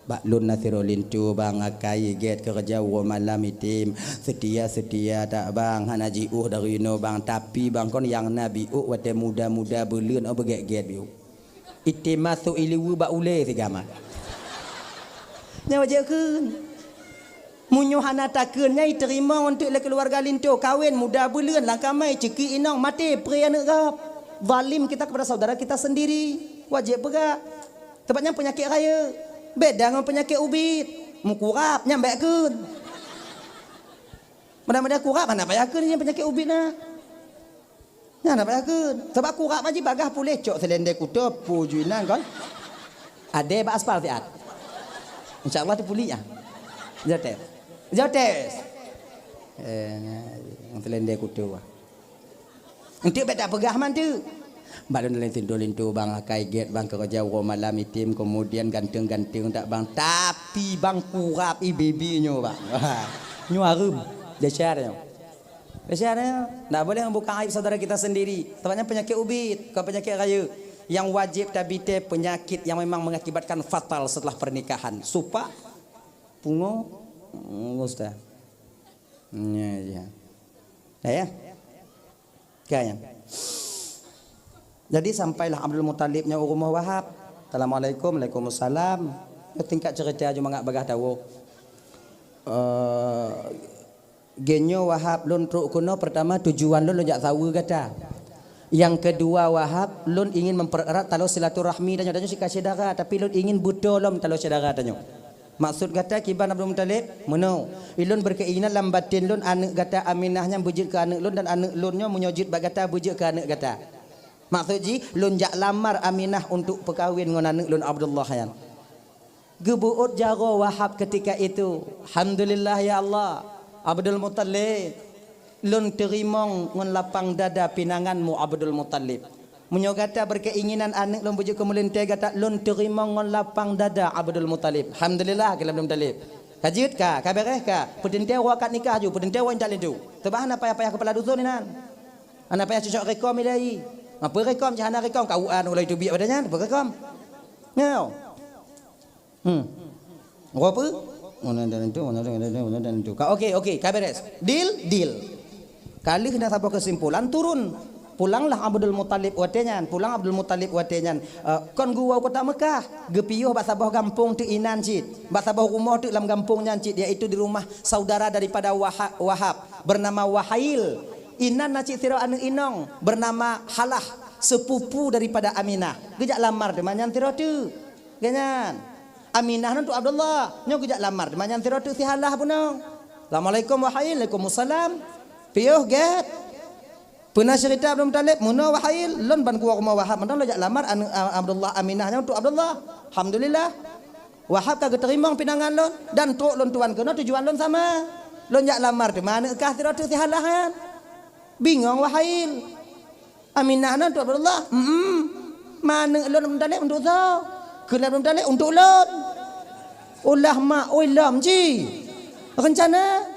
Bak lun nasirolin tu bang akai get kerja malam itim. Setia tak bang hana jiuh dari no bang tapi bang kon yang nabi wate muda-muda belun beget-get biu. Itim masuk iliwu bak ule segama. Nya wajib kun. Munyo hana takeunnya diterima untuk keluarga lintu kawin muda belun langkamai ceki inong mati pri anak gap. Zalim kita kepada saudara kita sendiri. Wajib pegak. Sebabnya penyakit raya. Beda dengan penyakit ubit. Mukurap nyambek kun. Mudah-mudahan kurap mana payah kun ni penyakit ubit nah. Nah payah kun. Sebab kurap aja bagah pulih cok selendek kutub pujuinan kan. Ade ba aspal tiat. Insya-Allah tu pulih ah. Jotes. Yang selendek kutub. Untuk beda pegah man tu. Balon lintu bang akai get bang kerja malam itim kemudian ganteng-ganteng tak bang tapi bang kurap bibinya bang. Nyu arum dasarnya. Dasarnya tak boleh membuka aib saudara kita sendiri. Tepatnya penyakit ubit, bukan penyakit raya. Yang wajib tabite penyakit yang memang mengakibatkan fatal setelah pernikahan. Supa pungo ustaz. Ya. Ya. Kaya. Jadi sampailah Abdul Muttalibnya rumah Wahab. Assalamualaikum, Waalaikumsalam. Tingkat cerita cuma ngak bagah tahu. Genyo Wahab lun truk kuno pertama tujuan lun jak tahu kata. Yang kedua Wahab lun ingin mempererat talo silaturahmi dan nyatanya si saudara tapi lun ingin buto lom talo saudara tanyo. Maksud kata kiban Abdul Muttalib meno. Ilun berkeinginan lam batin lun anak kata Aminahnya bujud ke anak lun dan anak lunnya menyojid bagata bujud ke anak kata. Maksud ji lun jak lamar Aminah untuk perkahwin dengan anak lun Abdullah yan. Gebuut jaro Wahab ketika itu. Alhamdulillah ya Allah. Abdul Muttalib lun terimong ngon lapang dada pinanganmu Abdul Muttalib. Menyogata berkeinginan anak lun bujuk kemelinte kata lun terimong ngon lapang dada Abdul Muttalib. Alhamdulillah kalau Abdul Muttalib. Kajit ka, kabereh ka, pedente wakat nikah ju, pedente wan tak ledu. Tebahan apa payah kepala dusun ni nan. Ana payah cocok rekom ilai. Apa rekom jahana rekom kauan ulai tu biak padanya, apa rekom? Ngau. Apa? Mana dan itu. Okey, kaberes. Deal. Kali hendak sampai kesimpulan turun. Pulanglah Abdul Muttalib watenyan, pulang Abdul Muttalib watenyan. Kon gua kota Mekah, gepiyuh bak sabah kampung tu inan cit. Bak sabah rumah tu dalam kampungnya cit, iaitu di rumah saudara daripada Wahab bernama Wahail. Inan nacik tiro anu inong bernama Halah, sepupu daripada Aminah. Gejak lamar demanyan tiro tu. Ganyan. Aminah nantu Abdullah, nyo gejak lamar demanyan tiro tu si Halah punong. Assalamualaikum Wahail, Waalaikumsalam. Piuh get. Pernah cerita Abdul Muttalib, muno Wahail, lon ban kuwa rumah Wahab, mentang lo jak lamar anu Abdullah Aminahnya untuk Abdullah. Alhamdulillah. Wahab kagak terima pinangan lon dan truk lon tuan kena tujuan lon sama. Lon jak lamar di mana kah tiro tu si Halah kan? Bingung Wahail. Aminahnya untuk Abdullah. Mana lon Muttalib untuk so? Kena Muttalib untuk lon. Ulah mak ulam ji. Rencana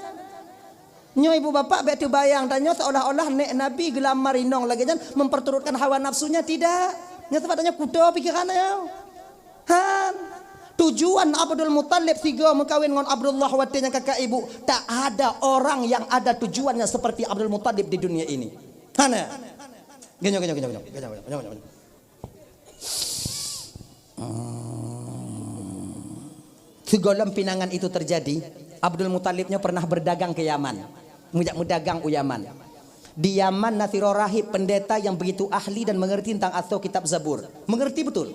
nyo ibu bapak bet bayang tanya seolah-olah nek Nabi gelamar inong lagi jangan memperturutkan hawa nafsunya tidak. Nya tepatnya kudo pikirannya. Han. Tujuan Abdul Muttalib tiga mengkawin dengan Abdullah watenya kakak ibu. Tak ada orang yang ada tujuannya seperti Abdul Muttalib di dunia ini. Hana. Genyo. Segolam pinangan itu terjadi. Abdul Muttalibnya pernah berdagang ke Yaman. Mudagang Yaman. Di Yaman nasiro rahib pendeta yang begitu ahli dan mengerti tentang atau kitab Zabur. Mengerti betul.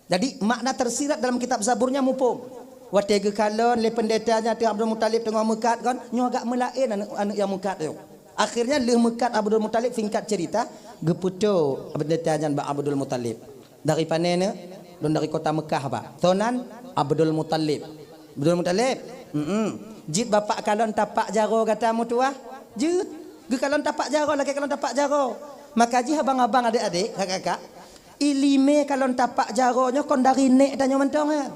Jadi makna tersirat dalam kitab Zaburnya mumpung. Watega kalon le pendetanya tu Abdul Muttalib tengah mekat kan, nyo agak melain anak yang mekat tu. Akhirnya le mekat Abdul Muttalib singkat cerita, geputo pendetanya Abdul Muttalib. Dari panena, dari kota Mekah pak. Tonan Abdul Muttalib. Abdul Muttalib. Jit bapak kalon tapak jaro kata mutuah. Jit. Ge kalon tapak jaro lagi kalon tapak jaro. Maka ji abang-abang adik-adik, kakak-kakak. Ilime kalon tapak jaronya kon dari nek danyo mentong kan.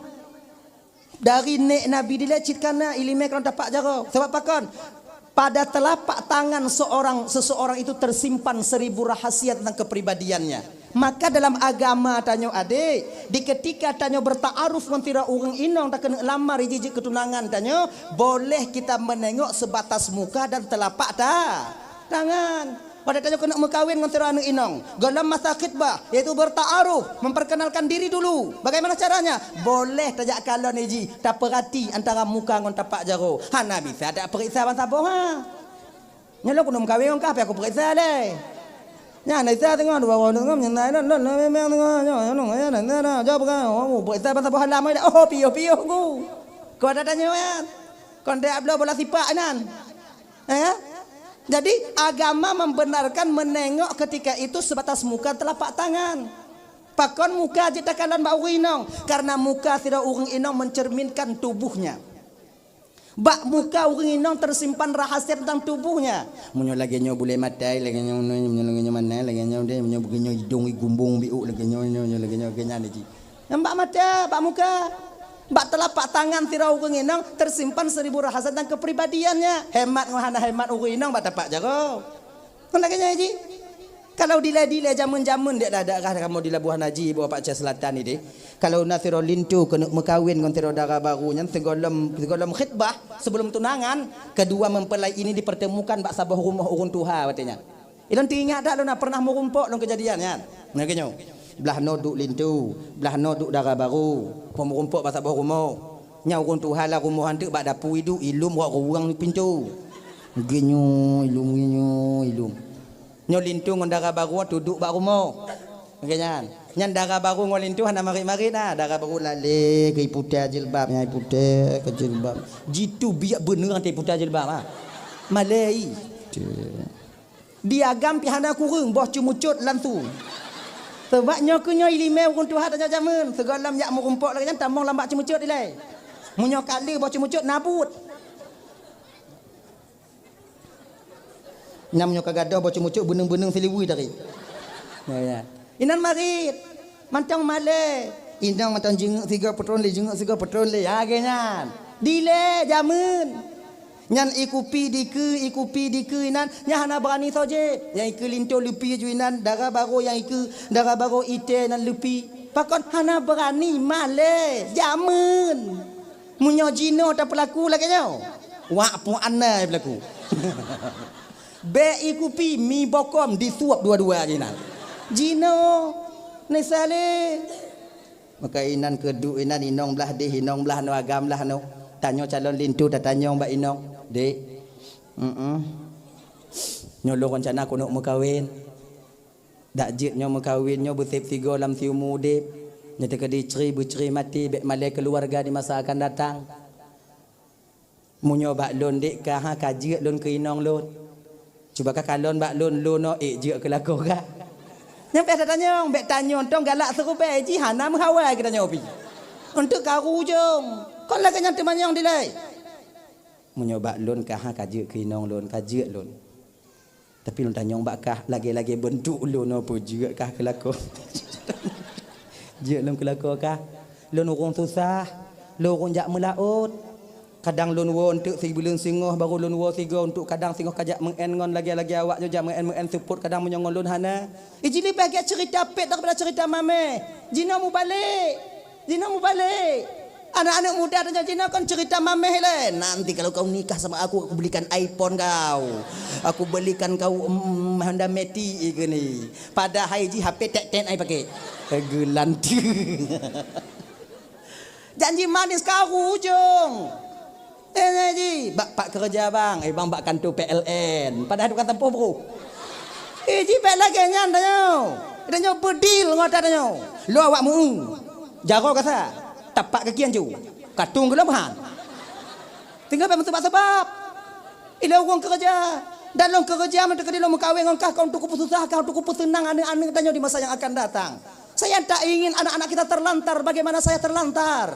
Dari nek Nabi dilecitkan ilime kalon tapak jaro. Sebab apa kon? Pada telapak tangan seseorang itu tersimpan 1000 rahasia tentang kepribadiannya. Maka dalam agama tanyo adik, di ketika tanyo bertaaruf mentira orang inong tak kena lamar jijik ketunangan tanyo, boleh kita menengok sebatas muka dan telapak tangan. Pada tanyo kena mengkawin mentira anu inong, dalam masa khitbah yaitu bertaaruf, memperkenalkan diri dulu. Bagaimana caranya? Boleh tajak kalon iji, tak perhati antara muka dengan tapak jaro. Hana bisa ada periksa bang saboh ha. Nyalo kena mengkawin kah apa aku periksa le. Nya nai sa tengok dua orang tengok nai non memang tengok nyo jawab kan. Oh periksa bang saboh halam dah. Oh piyo ku. Kau ada tanya kan? Kau dak bola sipak nan. Jadi agama membenarkan menengok ketika itu sebatas muka telapak tangan. Pakon muka jita kalan bau inong karena muka tidak urang inong mencerminkan tubuhnya. Bak muka urang inong tersimpan rahasia tentang tubuhnya. Munyo lagi nyo boleh matai lagi nyo mana lagi nyo dia munyo begini hidung gumbung biuk lagi nyo lagi ni ji. Mbak mata, mbak muka. Mbak telapak tangan tirau ke nginang tersimpan 1000 rahasia tentang kepribadiannya. Hemat ngohana hemat uku inang mbak tapak jago. Kon lagi ji. Kalau dila jamun-jamun dia ada kamu di Labuhan Haji bawa Pak Cia Selatan ni deh. Kalau nasiro lintu kena mekawin kon tiro dara baru nyan segolom khitbah sebelum tunangan, kedua mempelai ini dipertemukan bak sabah rumah urun tuha katanya. Ilon tingat dak lona pernah merumpok long kejadian kan. Nah kenyo. Belah no duk lintu, belah no duk dara baru, pemerumpok bak sabah rumah. Nya urun tuha lah rumah hantu bak dapu hidu ilum wak ruang pintu. Genyo ilum. Nyo lintu ngon dara baru duduk bak rumah. Kenyan. Nyan dara baru ngon lintu hana mari-mari nah, dara baru lale ke putar jilbab, nyai putar ke jilbab. Jitu biak bener antai putar jilbab ah. Malai. Diagam pihana kurung boh cumucut lantu. Sebabnya kunyo ilime urun tuha tanya jamun, segalam yak merumpok lagi nyan tamong lambak cumucut dilai. Munyo kali boh cumucut nabut. Namanya kagadah baca mucuk beneng-beneng seliwi tadi. Ya. Inan marit. Mantang male. Inang mantang jenguk 3 petron le jenguk 3 petron le. Ha genyan. Dile jamun. Nyan ikupi diku inan nya hana berani saja. Yang iku linto lupi ju inan dara baru yang iku dara baru ite nan lupi. Pakon hana berani male jamun. Munyo jino tak pelaku lagi nyo. Wak puana pelaku. Be ikupi mi bokom disuap dua-dua jinan. Jino nesale. Maka inan kedu inan inong belah deh inong belah no agam belah no. Tanyo calon lintu dah tanyo mbak inong. Dek. Nyolo rencana aku nak mekawin. Dak jit nyo mekawin nyo bersep 3 lam siumu dep. Nyata kedi ceri mati bek malai keluarga di masa akan datang. Munyo bak lon dek ka ha kaji lon ke inong lon. Cuba kalon bak lon no je ke lako ka. Nyampe ada tanya, bek tanya tong galak serupe ji hana menghawai kita nyopi. Untuk karu jong. Kon lagi nyam teman yang dilai. Menyoba lon ka ha kaje ke inong lon kaje lon. Tapi lon tanya bak kah lagi-lagi bentuk lon apa juga kah ke lako. Je lon ke lako kah. Lon urung susah, lon urung jak melaut. Kadang lun wo untuk 1 bulan singoh baru lun wo 3 untuk kadang singoh kajak mengen ngon lagi awak je mengen support kadang menyongon lun hana. Ijili bagi cerita pet daripada cerita mame. Jina mu balik. Anak-anak muda tanya Jina kan cerita mame le. Nanti kalau kau nikah sama aku belikan iPhone kau. Aku belikan kau Honda Meti gini. Pada haji HP tek-tek ai pakai. Gelan. Janji manis kau ujung. Ji, pak kerja bang, bang bak kantor PLN. Pada hidup kata bro. Ji pak lagi nyan danyo bedil ngota danyo. Lu awak mu. Jaro kata, tapak kakian ju. Katung kelemahan. Tinggal sebab. Ila orang kerja. Dan long kerja mereka kedi long kawin ngkah kau untuk susah, kau untuk senang ane-ane danyo di masa yang akan datang. Saya tak ingin anak-anak kita terlantar bagaimana saya terlantar.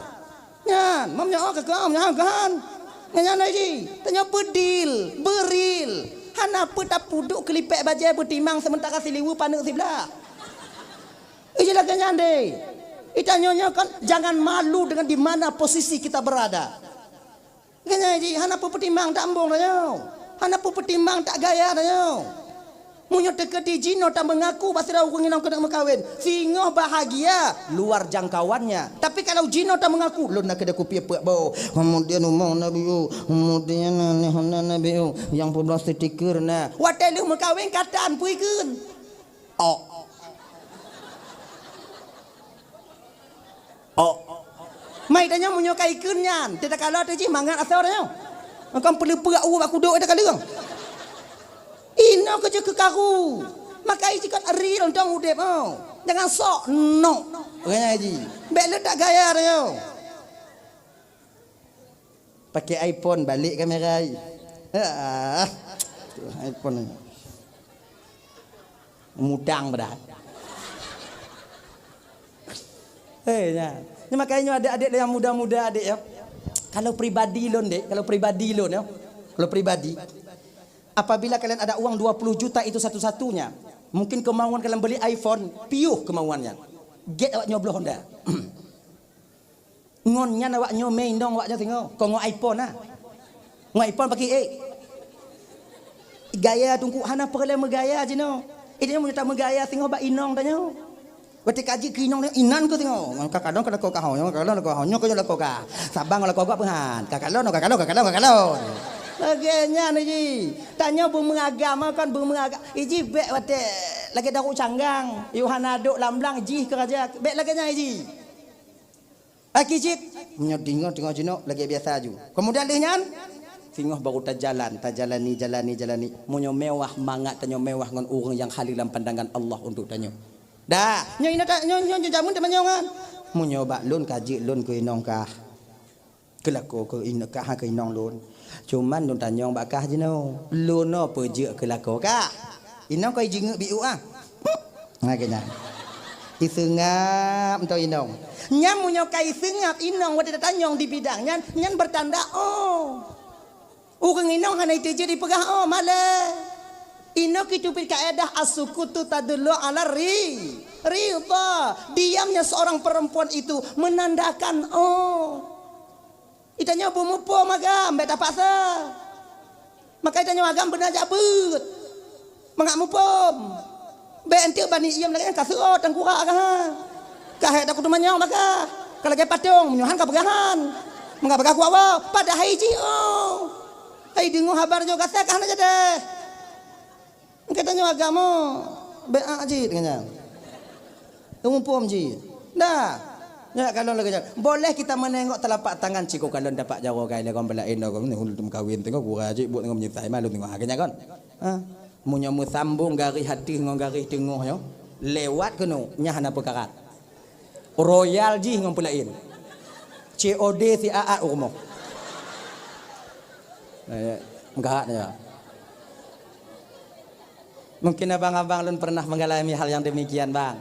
Nyan, mamnya kau kan. Nganya naji, tanya bedil, beril. Hana petap puduk kelipek bajai bertimang sementara siliwu panik sebelah. Ijilah kenyan deh. Itanyonya kan jangan malu dengan di mana posisi kita berada. Nganya naji, hana petimang tak ambung tanya. Hana petimang tak gaya tanya. Munyo teketi jino tak mengaku pasira ukung inang kena mekawin. Singoh bahagia luar jangkauannya. Tapi kalau jino tak mengaku, lu nak kena kopi apa bau. Kemudian umong nabi u, kemudian nabi u, yang 14 stiker na. Watai lu mekawin kataan puikeun. Oh. Mai tanya munyo kaikeun nyan. Tidak kalau tu ji mangat asal tanya. Engkau perlu perak u aku duk ada kalung. Ino kerja ke karu. Maka iji kan real dong udep oh. Jangan sok no. Kaya iji. Bek lu tak gaya yo. Pakai iPhone balik kamera. iPhone. Mudang berat. Ya. Ini makanya adik-adik yang muda-muda adik ya. Kalau pribadi lon dek, kalau pribadi apabila kalian ada uang 20 juta itu satu-satunya. Mungkin kemauan kalian beli iPhone, piuh kemauannya. Get awak nyobloh Honda. Ngonnya awak nyomei dong awaknya tengok. Kau ngau iPhone ah. Ngau iPhone pakai gaya tungku hana perle megaya je no. Ini mun tak megaya tengok ba inong tanyo. Wati kaji kinong inan ko tengok. Kakadon kada ko kahon, kakadon ko kahon, ko la ko ka. Sabang la ko gak pengan. Kakadon. Lagenya ni ji. Tanya bu mengagama kan bu mengagama. Iji bek wate lagi daku canggang. Yohana dok lamblang ji keraja. Bek lagenya iji. Akijit nyodingo tengok jino lagi biasa aju. Kemudian dihnya singoh baru jalani. Munyo mewah mangat tanyo mewah ngan orang yang halilan pandangan Allah untuk tanyo. Dah, nyo ina tak nyo jamun teman ngan. Munyo bak lun kaji lun ke inong kah. Kelako ke ina kah ke inong lun. Cuman lun tanyong bakah jino. Lun no peje kelako kah. Inong kau jinguk biu ah. Nah kena. Isengap untuk inong. Nyam munyo kai sengap inong wadi tanyong di bidangnya nyan bertanda oh. Orang inong hana itu jadi pegah oh malah. Inok itu kaedah as-sukutu tadullu ala ridha. Diamnya seorang perempuan itu menandakan oh. Itanya bumupo magam beta paksa. Maka itanya magam benar jabut. Mangak mupom. Be entiu bani iam lagi kasut dan kura kah. Kahet aku tumanya maka. Kalau ge patung menyuhan ka pegahan. Mangak pegah ku awal pada haiji oh. Hai dengar kabar juga saya kan aja deh. Katanya agama be'a ji dengannya. Umpum ji. Dah. Ya kalau lagi boleh kita menengok telapak tangan ciku kalau dapat jawa kai le kon belain kon ni hulum kawin tengok gua ji buat ngom nyisai malu tengok agaknya kon. Ha. Munyo mu sambung garis hati ngom garis tengok yo. Lewat kono nya hana perkara. Royal ji ngom belain. COD si AA umum. Enggak ya. Mungkin abang-abang lun pernah mengalami hal yang demikian bang.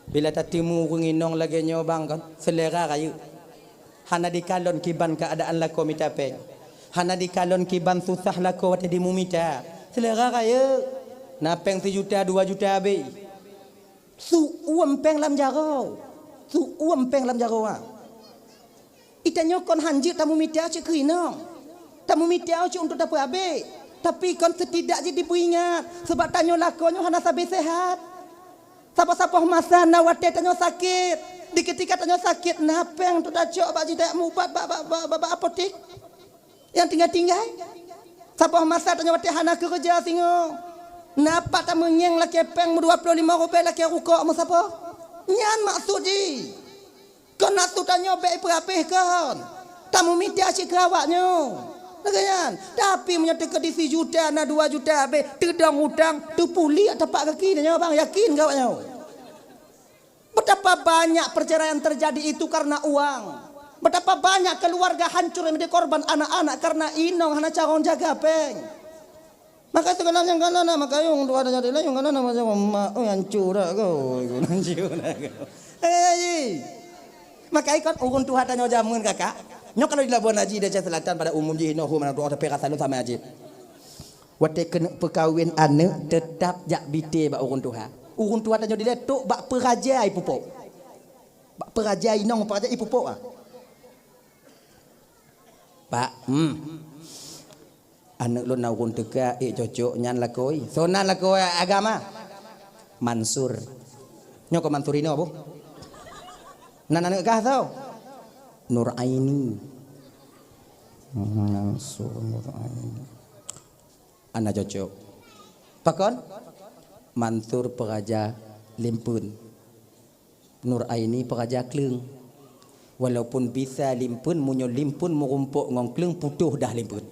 Bila tatimu nginong lagi nyobang kan selera kayu. Hana dikalon kiban keadaan lako minta peng. Hana dikalon kiban susah lako wate dimumita. Selera kayu. Na peng 1 juta 2 juta be. Su uam peng lam jaro. Su uam peng lam jaro ah. Itanyo kon hanjir tamu mita cek inong. Tamu mitiau cik untuk dapat habis. Tapi kon setidaknya diperingat. Sebab tanya lakonyo hana sabi sehat. Siapa-siapa masa nawate tanya sakit. Di ketika tanya sakit. Napa yang untuk dacok bak jidak mubat bak apotik. Yang tinggal-tinggal. Siapa masa tanya wate hana kerja singo. Napa tak menyeng laki peng 25 rupiah laki rukuk mu siapa? Nyan maksud ji. Kon nak tu tanya baik berapih kon. Tamu mitia cik kerawaknya. Nagayan, tapi menyatakan di 1 juta na 2 juta habis terdang hutang terpuli tapak kaki dia bang yakin kawaknya. Betapa banyak perceraian terjadi itu karena uang. Betapa banyak keluarga hancur yang menjadi korban anak-anak karena inong hana caron jaga peng. Maka itu kan yang kanan maka yung dua ada jadi yang kanan macam mak oh yang curah kau hancur kau. Maka ikut urun Tuhan tanya jamun kakak. Nyok kalau di Labuan Haji Desa Selatan pada umum ji no mana doa tapi rasa lu sama haji. Wate kena perkahwin anak tetap jak bite bak urun Tuhan. Urun Tuhan tanya dia tok bak perajai pupuk. Bak perajai nong perajai pupuk ah. Pak, anak lu nak urun teka cocok nyan lakoi. Sonan lakoi agama. Mansur. Nyok Mansur ini apa? Nan anak kah tau? Nur Aini. Nur Aini. Anak cocok. Pakon? Mansur peraja Limpun. Nur Aini peraja Kleng. Walaupun bisa Limpun, munyo Limpun merumpuk ngong Kleng putuh dah Limpun.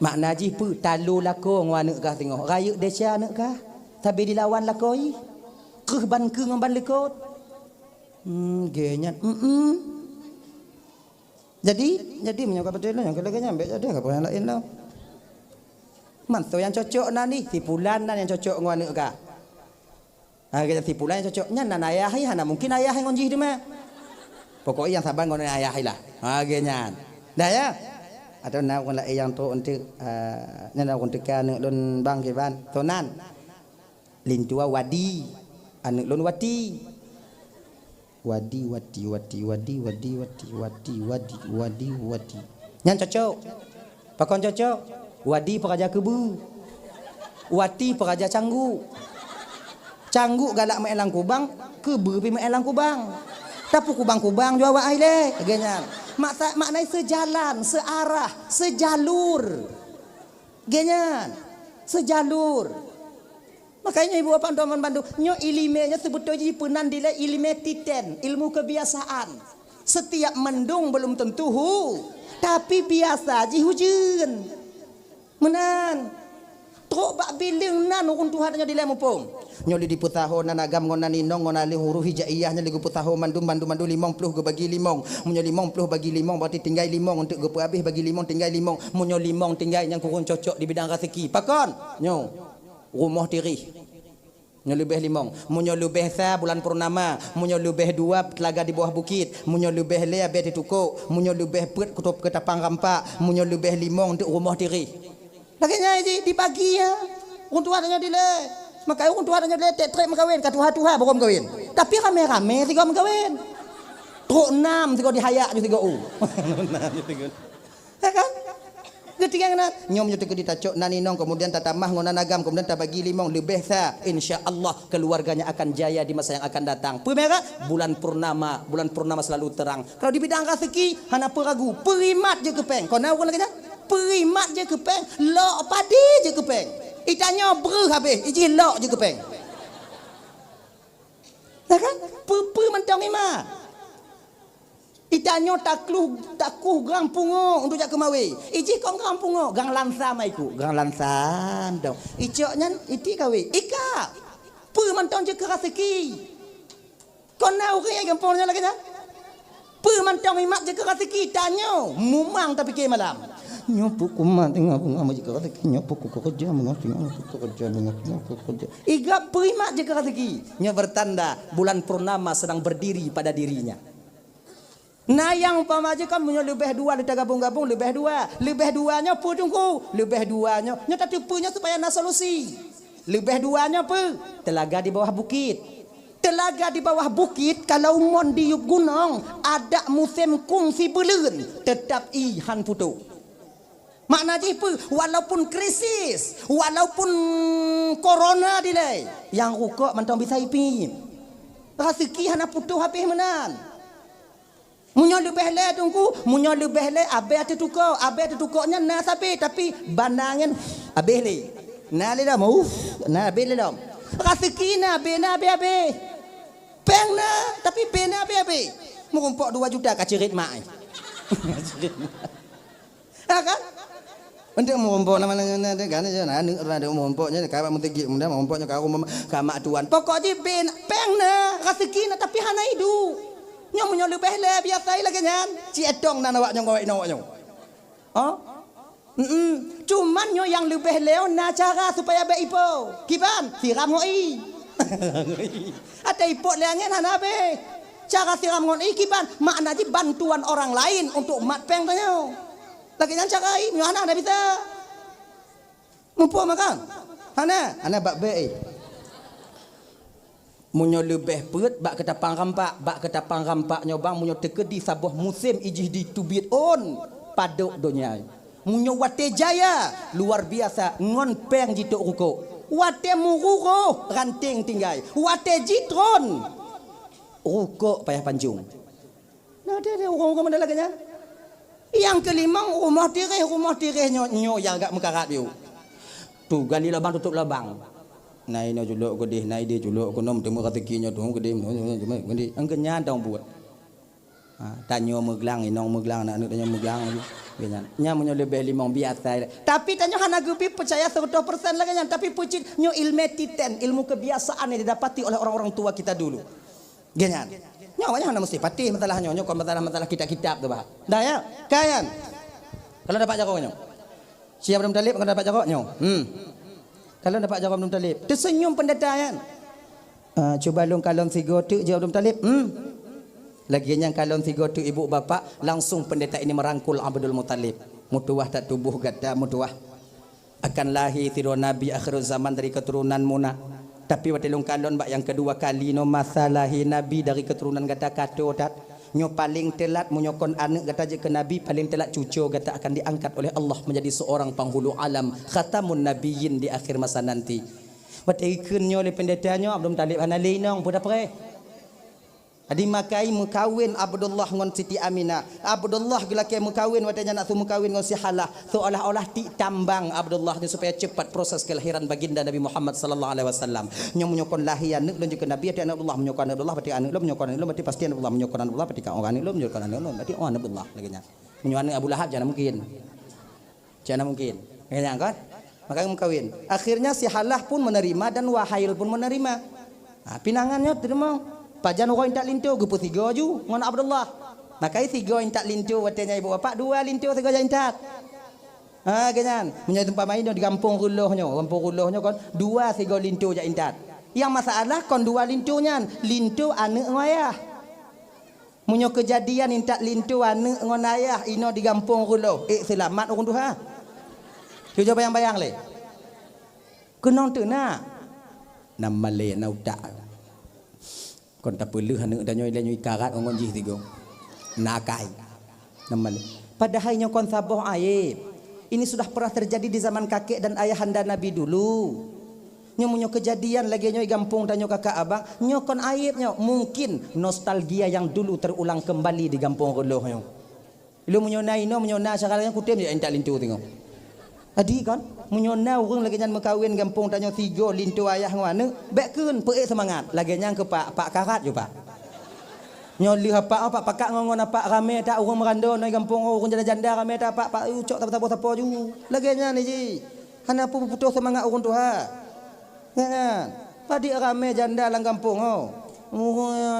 Makna ji pu talu lako ngwa anak kah tengok. Rayuk desa anak kah? Tapi dilawan lakoi. Keh ban ke ngom ban lekot. Genyan. Jadi menyokap betul yang kalau nyampe jadi enggak pernah lain lah. Mantu yang cocok nani si Pulan yang cocok ngwan ka. Kita si Pulan yang cocoknya nan ayah hana mungkin ayah yang ngonji mah. Pokoknya yang sabar ngon ayah lah. Genyan. Dah ya. Atau nak yang tu untuk nyana untuk kan lun bang kiban. Tonan. Lintua wadi. Anak lon wati. Wadi. Nyan cocok. Pakon cocok. Wadi peraja kebu. Wati peraja canggu. Canggu galak maelang kubang, kebu pi maelang kubang. Tapi kubang-kubang jua wa ai le. Genyan. Maknai sejalan, searah, sejalur. Genyan. Sejalur. Makanya ibu bapa teman Bandung, nyo ilimenya sebetulnya penan dile ilmu titen, ilmu kebiasaan. Setiap mendung belum tentu tapi biasa ji hujan. Menan. Trok bak biling nan urun Tuhan nya dile mupung. Nyo li diputaho nan agam ngon naninong ngon ali huruf hijaiyah nya li putaho mandum 50 ke bagi limong. Munyo 50 bagi limong berarti tinggal limong untuk go habis bagi limong tinggal limong. Munyo limong tinggal yang kurang cocok di bidang rezeki. Pakon. Nyo rumah diri munyo lebih limong, munyo lebih sa bulan purnama, munyo lebih dua telaga di bawah bukit, munyo lebih le abe di tukuk, munyo lebih pet kutub ke tapang rampak, munyo lebih limong untuk rumah diri. Laginya di pagi ya untuk adanya dile maka untuk adanya dile tetrek mengkawin ka tuha-tuha baru mengkawin tapi rame-rame tiga mengkawin truk 6 tiga dihayak tiga ya kan. Ketika kena nyom nyote ke ditacok naninong kemudian tatamah ngonan agam kemudian tabagi limong lebih sa insyaallah keluarganya akan jaya di masa yang akan datang. Pemera bulan purnama selalu terang. Kalau di bidang rezeki hana peragu perimat je kepeng. Kau nak lagi perimat je kepeng, lok padi je kepeng. Itanya ber habis, iji lok je kepeng. Nah kan? Pe mentang ima. Itanyo takuh gang pungo untuk jak kemawi. Iji kong gang pungo, gang lansa maiku, gang lansa dong. Icoknya iti kawi. Ika. Pu mantong je kerasiki. Kona uri yang gampangnya lagi dah. Pu mantong imak je kerasiki tanyo. Mumang tapi ke malam. Nyopu kumat tengah bunga maji kerasiki. Nyopu kerja mengerti kerja. Iga pu imak je kerasiki. Nya bertanda bulan purnama sedang berdiri pada dirinya. Nah yang pamaji kan punya lebih dua kita gabung-gabung lebih duanya pu tunggu lebih duanya nyata tipunya supaya na solusi lebih duanya pu telaga di bawah bukit kalau mon di gunung ada musim kungsi belun tetap ihan putu makna pu walaupun krisis walaupun corona dilai yang rukuk mantong bisa ipi rezeki hana putu habis menan. Munyo lebih le tunggu, munyo lebih le abe atu tukoknya na tapi bandangin abe le. Na le dah mau, na abe le dah. Rezeki na abe. Peng na tapi be na abe. Mengumpuk 2 juta ka cirit mak. Ha kan? Untuk mengumpuk nama-nama kan na ada mengumpuknya ka mentegi mudah mengumpuknya ka mak tuan. Pokoknya be peng na rezeki na tapi hana hidup. Nyong munyo lebih le biasa lagi nyan. Ci etong nan awak nyong. Oh? Cuman nyo yang lebih leo na cara supaya be ipo. Kiban siram ngoi. Ada ipo leangen hana be. Cara siram ngoi kiban makna ji bantuan orang lain untuk mat peng tanyo. Lagi nyan cara nyo hana ada bisa. Mumpu makan. Hana bak be. Munyo lebih pet bak ketapang rampak nyobang munyo tekedi sabuah musim ijih ditubit on padok donya munyo wate jaya luar biasa ngon peng jitok ruko wate mururo ranting tinggai wate jitron ruko payah panjung nah dia orang mana lagi nya yang kelima rumah tireh nyo yang agak mekarat yo tu gali labang tutup labang. Nai no julok gede, nai dia julok konom temu rezekinya tu gede, gede. Angkanya dong buat. Tanyo meglang, inong meglang, anak tanyo meglang lagi. Nya munyo lebih limong biasa. Tapi tanyo hana gupi percaya 100% lagi nya, tapi pucit nyo ilmu titen, ilmu kebiasaan yang didapati oleh orang-orang tua kita dulu. Genyan. Nyo hana mesti patih masalahnya, nyo kon masalah kitab-kitab tu bah. Dah ya, kayan. Kalau dapat jago nyo. Siap belum talib kalau dapat jago nyo. Kalau dapat jawab Abdul Talib, tersenyum pendeta kan. Coba long kalong tiga tu jawab Abdul Talib. Lagi yang kalong tiga tu ibu bapa langsung pendeta ini merangkul Abdul Muttalib. Mutuah tak tubuh kata mutuah. Akan lahir tiru Nabi akhir zaman dari keturunan Muna. Tapi watilung kalon bak yang kedua kali no masalahi nabi dari keturunan kata kato tat nyo paling telat menyokon anak kata je ke nabi paling telat cucu kata akan diangkat oleh Allah menjadi seorang penghulu alam khatamun nabiyyin di akhir masa nanti. Watikun nyo le pendetanya Abdul Talib analinong pada pre. Adi makai mukawin Abdullah ngon Siti Aminah. Abdullah gila ke mukawin watanya nak tu mukawin ngon si Halah. Seolah-olah ti tambang Abdullah ni supaya cepat proses kelahiran baginda Nabi Muhammad sallallahu alaihi wasallam. Nyo menyokon lahir anak dan juga Nabi ati anak Abdullah menyokon Abdullah berarti anak lo menyokon anak lo berarti pasti Abdullah menyokon Abdullah berarti orang anak lo menyokon anak lo berarti orang Abdullah lagi nya. Menyokon Abu Lahab jangan mungkin. Jangan mungkin. Kayaknya kan? Makanya mukawin. Akhirnya si Halah pun menerima dan Wahail pun menerima. Nah, pinangannya terima. Pajan orang tak lintu gepu tiga ju ngon Abdullah. Makai tiga intak lintu watenya ibu bapa dua lintu tiga intak. Ha ganyan. Menjadi tempat main di kampung Rulohnya kon dua tiga lintu ja intak. Yang masalah kon dua lintunya lintu anak ayah. Munyo kejadian intak lintu anak ngon ayah ino di kampung Ruloh. Selamat orang Tuhan. Cuba bayang-bayang le. Kenong tu na. Nama le na udak. Kon tak perlu hana dan nyoi karat orang jih tiga. Nakai. Namal. Padahal nyo kon saboh aib. Ini sudah pernah terjadi di zaman kakek dan ayahanda Nabi dulu. Nyo munyo kejadian lagi nyoi gampung dan nyo kakak abang, nyo kon aib nyo mungkin nostalgia yang dulu terulang kembali di kampung Reloh nyo. Lu munyo naino munyo na sekarang kutem je entak lintu tengok. Adi kan menyona orang lagi nyan mekawin kampung tanya tiga lintu ayah ngwana bekun peik semangat lagi nyan ke pak karat jo pak nyoli apa pakak ngon apa rame tak orang merando noi kampung orang janda rame tak pak ucok tak ju lagi nyan ni ji hana putus semangat orang tua kan padi rame janda lang kampung ho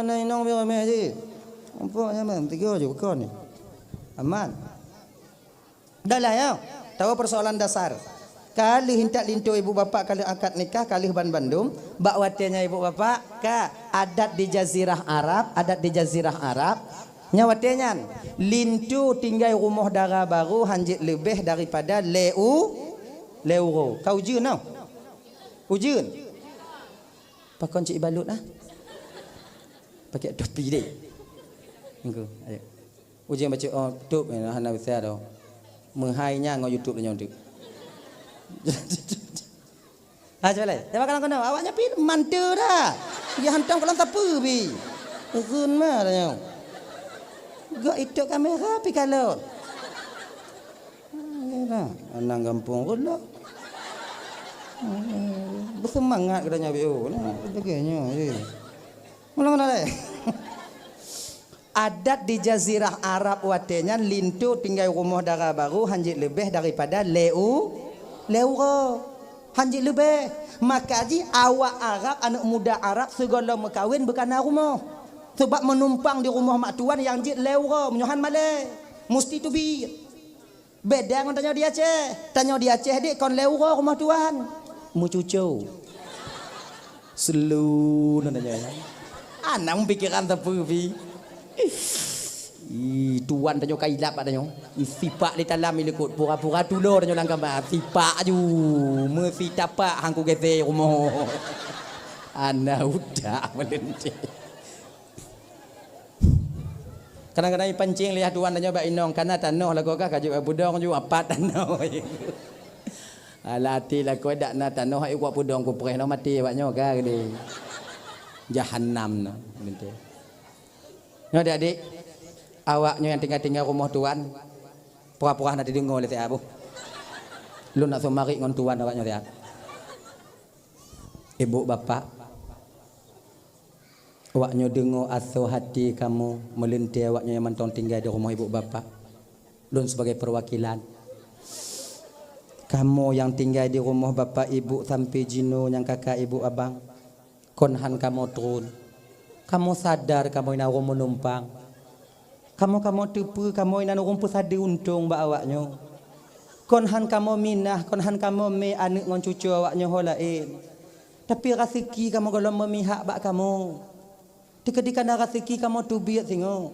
nai nong rame ji kampung zaman tiga je bekon ni aman dah lah ya. Tahu persoalan dasar. Kali hintak lintu ibu bapa kali akad nikah kali ban Bandung, bak watenya ibu bapa ka adat di jazirah Arab, nyawatenya lintu tinggal rumah dara baru hanjit lebih daripada leuro. Kau ujun tau? Ujun. Pakon cik balut ah. Pakai topi dek. Engko, ayo. Ujun baca tutup hana besar dah. Menghainya ngau YouTube nya untuk. Coba le. Tengok kalau kena awaknya pi mantu dah. Dia hantam kalau tapu bi. Urun mah dah. Gak itu kamera pi kalau. Nah, anak kampung pula. Bersemangat katanya bi. Oh, nah, begini. Mulai le. Adat di jazirah Arab watenya lintu tinggal rumah dara baru hanjit lebih daripada leuro hanjit lebih maka ji awak Arab anak muda Arab segala mekawin berkana rumah sebab menumpang di rumah mak tuan yang jit leuro menyohan male mesti tu bi beda dengan tanya dia Aceh dik kon leuro rumah tuan mu cucu selu nanya anak pikiran tepu bi tuan tanyo kailap tanyo sipak di dalam ilikut pura-pura tulo tanyo lang gambar sipak ju mesti tapak hangku gete rumah ana udah melente kadang-kadang pancing lihat tuan tanyo bak inong kana tanoh lagu kah kaju budong ju apat tanoh alati la ko dak na tanoh ai ku budong ku preh no mati baknyo ka gede jahannam no melente. No adik-adik, awaknya yang tinggal-tinggal rumah tuan, pura-pura nanti dengar oleh tiap abu. Lu nak sumari ngon tuan awaknya tiap. Ibu bapa, awaknya dengar asuh hati kamu melintir awaknya yang mantong tinggal di rumah ibu bapa. Lu sebagai perwakilan. Kamu yang tinggal di rumah bapa ibu sampai jino yang kakak ibu abang, konhan kamu turun. Kamu sadar kamu ina orang menumpang. Kamu tepu kamu ina orang pesadi untung ba awaknya. Konhan kamu minah, konhan kamu me anak ngon cucu awaknya holain. Tapi rezeki kamu kalau memihak bak kamu. Ketika ada rezeki kamu tubiat singo.